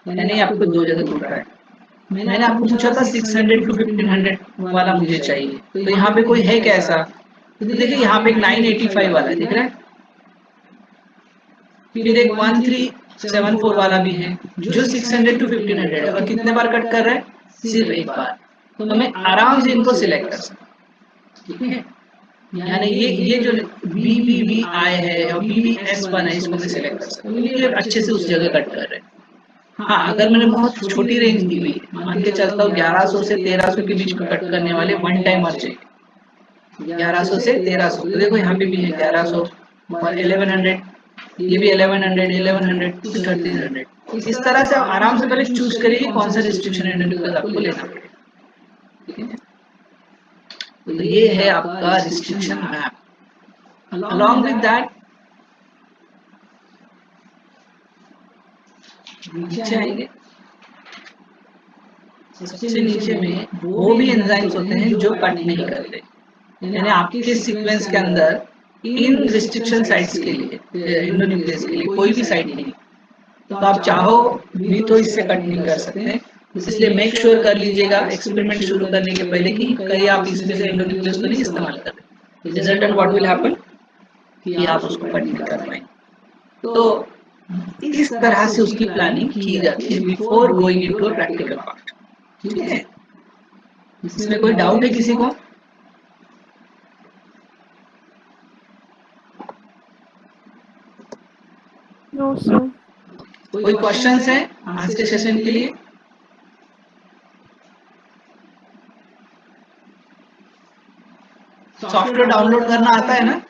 यानी आपको 2 जगह दिख रहा है। मैंने आपको पूछा था 600 to 1500 वाला मुझे चाहिए, तो यहाँ पे कोई है क्या ऐसा? तो देखिए यहाँ पे एक 985 वाला है, दिख रहा है, फिर एक 1374 वाला भी है जो 600 to 1500 है, और कितने बार कट कर रहा है? सिर्फ एक बार। तो मैं आराम से इनको सिलेक्ट कर सकता हूँ, ठीक है। यानी ये जो BBBI है और BBS1 है, इसको मैं सिलेक्ट कर सकता हूँ, ये अच्छे से उस जगह कट कर रहे हैं। हाँ, अगर मैंने बहुत छोटी रेंज दी हुई है, मान के चलता हूँ 1100 से 1300 के बीच में कट करने वाले वन टाइमर चाहिए, 1100 से 1300, तो देखो यहाँ पे भी है 1100 और 1100, ये भी 1100, 1100 to 1300। इस तरह से आप आराम से पहले चूज करिए कौन सा रिस्ट्रिक्शन एंडोन्यूक्लियस आपको लेना पड़ेगा, ठीक है। तो ये है आपका restriction map. Along with that नीचे आएंगे, सबसे नीचे में वो भी एंजाइम्स होते हैं जो कट नहीं करते, यानी आपके सीक्वेंस के अंदर इन रिस्ट्रिक्शन साइट्स के लिए, एंडोन्यूक्लियस के लिए कोई भी साइट नहीं, तो आप चाहो भी तो इससे कट नहीं कर सकते। इसलिए मेक श्योर कर लीजिएगा एक्सपेरिमेंट शुरू करने के पहले कि कहीं आप इसमें से एंडोन्यूक्लियस को नहीं इस्तेमाल कर रहे। Result and what will happen कि आप उसको कट नहीं कर पाएंगे। तो इस तरह से उसकी प्लानिंग की जाती है before going into a practical part, ठीक है। इसमें कोई डाउट है किसी को? No sir. कोई क्वेश्चंस है आज के सेशन के लिए? सॉफ्टवेयर डाउनलोड करना आता है ना?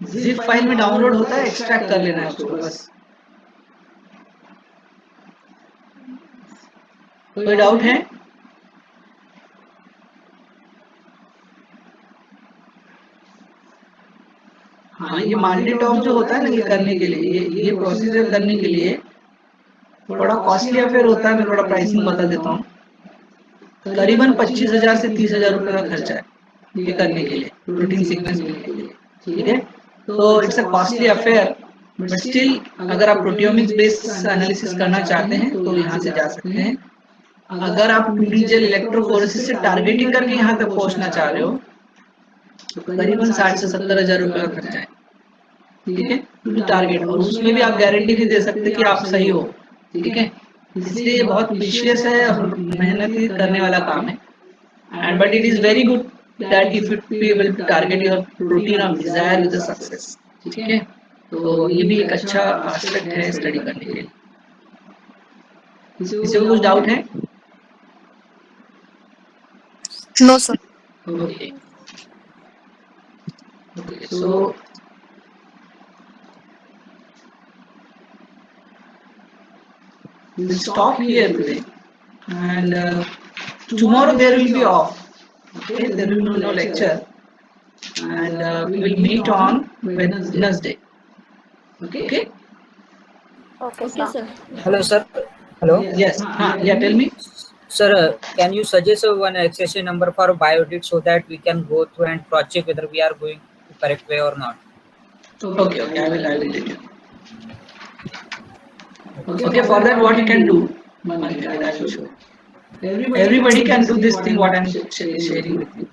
जिप फाइल में डाउनलोड होता है, एक्सट्रैक्ट कर लेना है उसको बस। कोई डाउट है? हाँ, ये माल्टीटॉप जो होता है ना, ये करने के लिए, ये प्रोसीजर करने के लिए थोड़ा कॉस्टली अफेयर होता है। मैं थोड़ा प्राइसिंग बता देता हूँ। करीबन 25,000 से 30,000 रुपए का खर्चा है ये करने के लिए, प्रोटीन सीक्वेंस मिलने के लिए, ठीक है। तो it's a costly affair, but still अगर आप प्रोटियोमिक्स बेस्ड एनालिसिस करना चाहते हैं तो यहाँ से जा सकते हैं। अगर आप 2D जेल इलेक्ट्रोफोरेसिस से टारगेटिंग करके यहाँ तक पहुँचना चाह रहे हो तो करीबन 60 से 70,000 रुपए का खर्चा है, ठीक है, टू टारगेट। और उसमें भी आप गारंटी नहीं दे सकते कि आप सही हो, ठीक है। इसलिए बहुत प्रीशियस है और मेहनत करने वाला काम है। And but it is very good that if it be able to target your protein of desire with success, ठीक है। तो ये भी एक अच्छा एस्पेक्ट है स्टडी करने के लिए। किसी को कुछ डाउट है? No, sir. Okay. Okay, so we'll stop here today, and tomorrow there will be off. Okay, there will be no lecture, and we will meet on Wednesday. Okay. Okay, Okay, sir. Hello, sir. Hello. Yes. Yeah. Tell me. Sir, can you suggest one accession number for BioDit so that we can go through and cross check whether we are going the correct way or not? Okay. I will let you. Okay. For that, what you can do, I will show. Everybody can do this thing. What I am sharing with you.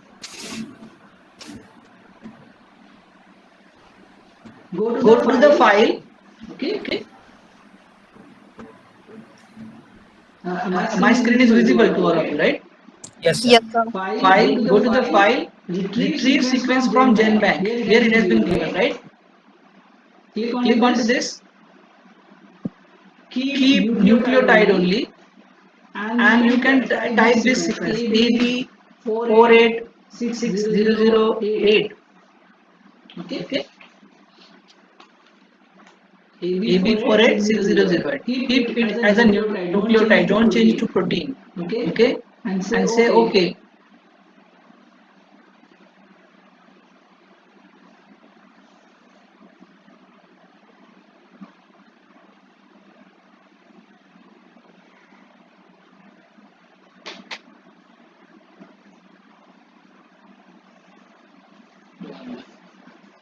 Go to the file. Okay. My screen is visible to all of you, right? Yes, sir. Yes, sir. File, go to the file, retrieve sequence from GenBank. Here it has been given, right? Click onto this, keep nucleotide only, and you can type this sequence AB4860008. Okay. AB4860008. Keep it as a nucleotide. Don't change to protein. Okay. And say okay.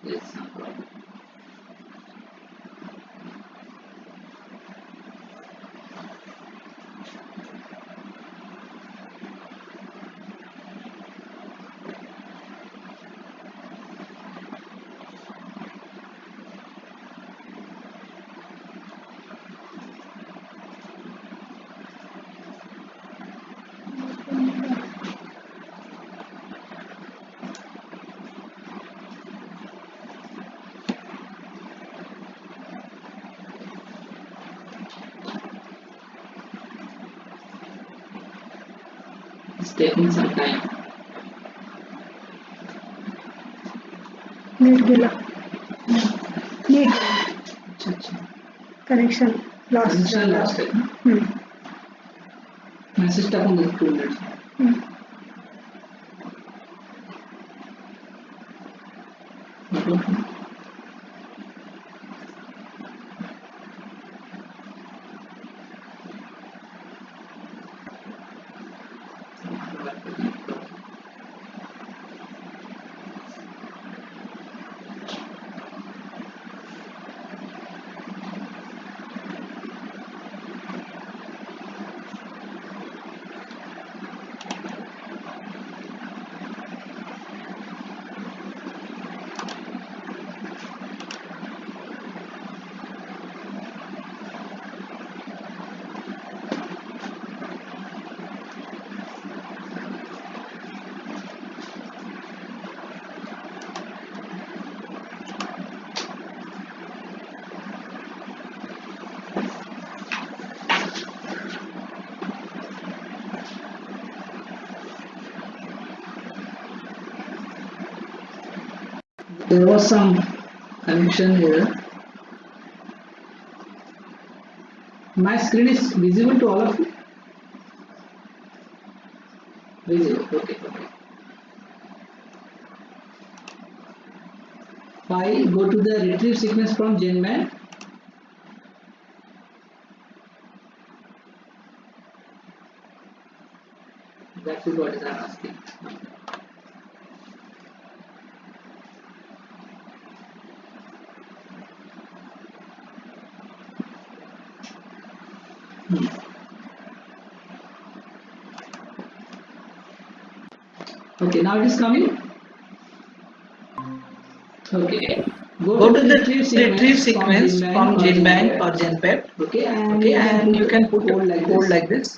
Yes. It's taking some time. नीट गेला नीट अच्छा. Connection loss Connection lost आहे. Message टाकून देतो 2 minutes. There was some connection here. My screen is visible to all of you? Visible, okay. File, go to the retrieve sequence from GenBank. That is what I'm asking. Okay, now it is coming. Okay. Go to the retrieve sequence from GenBank or GenPep. Okay, and you can put code like this.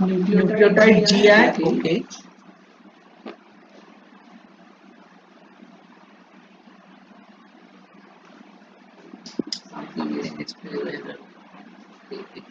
Nucleotide GAC. Okay. Something is explained. Okay.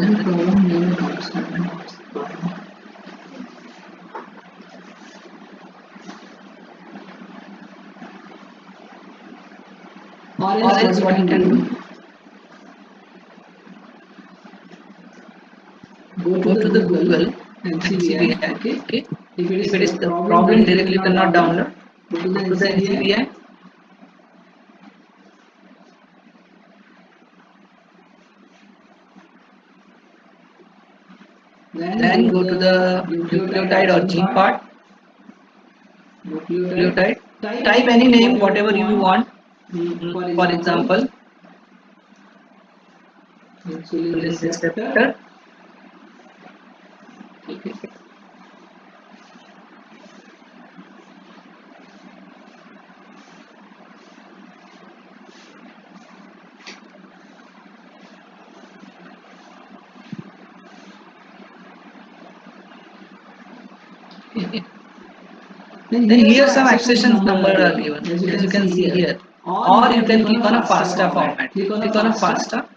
present problem name comes. Or else what you can do? Go to the Google NCBI. Okay. If it is the problem directly you cannot download, go to the NCBI. Then go to the nucleotide or gene part. Nucleotide. Type any name, whatever you want. For example, insulin receptor. Okay. Then here some accession number are given, as you can see here. Or you can click on a FASTA format. Click on a FASTA.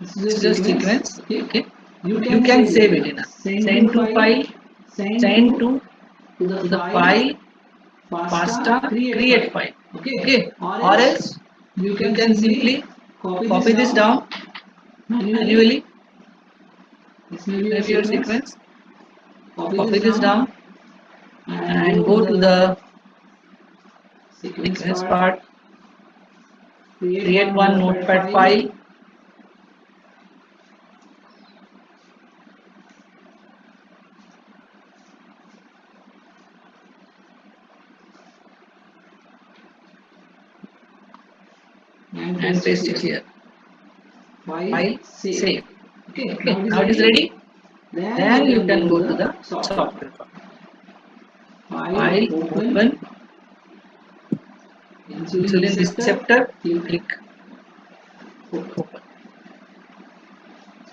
This is a sequence. Okay. You can save it in a send to file, send to the file, FASTA, create file. Okay. Or else you can simply copy this down manually. This may be your sequence. Copy this down and go to the sequence part. Create one notepad file. And paste it here. File, save. Okay, now it is ready. Then you can go to the software part. File, open, insulin receptor, click open.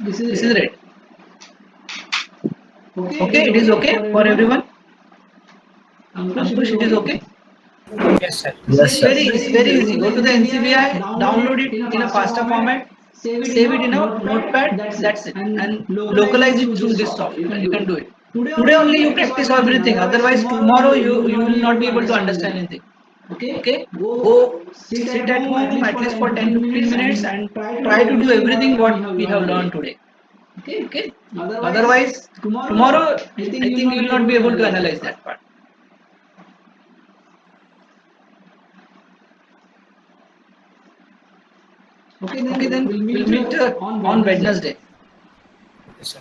This is ready. Okay, it is okay for everyone. Ankush, it is okay. Yes, sir. It's very easy. Go to the NCBI, download it in a FASTA format, save it in a notepad. That's it, and localize it through this software. You can do it. Today only you practice everything. Otherwise, tomorrow you will not be able to understand anything. Okay. Go sit at home at least for 10-15 minutes and try to do everything what we have learned today. Okay. Otherwise, tomorrow I think you will not be able to analyze that part. Okay, then we'll meet on Wednesday. Yes, sir.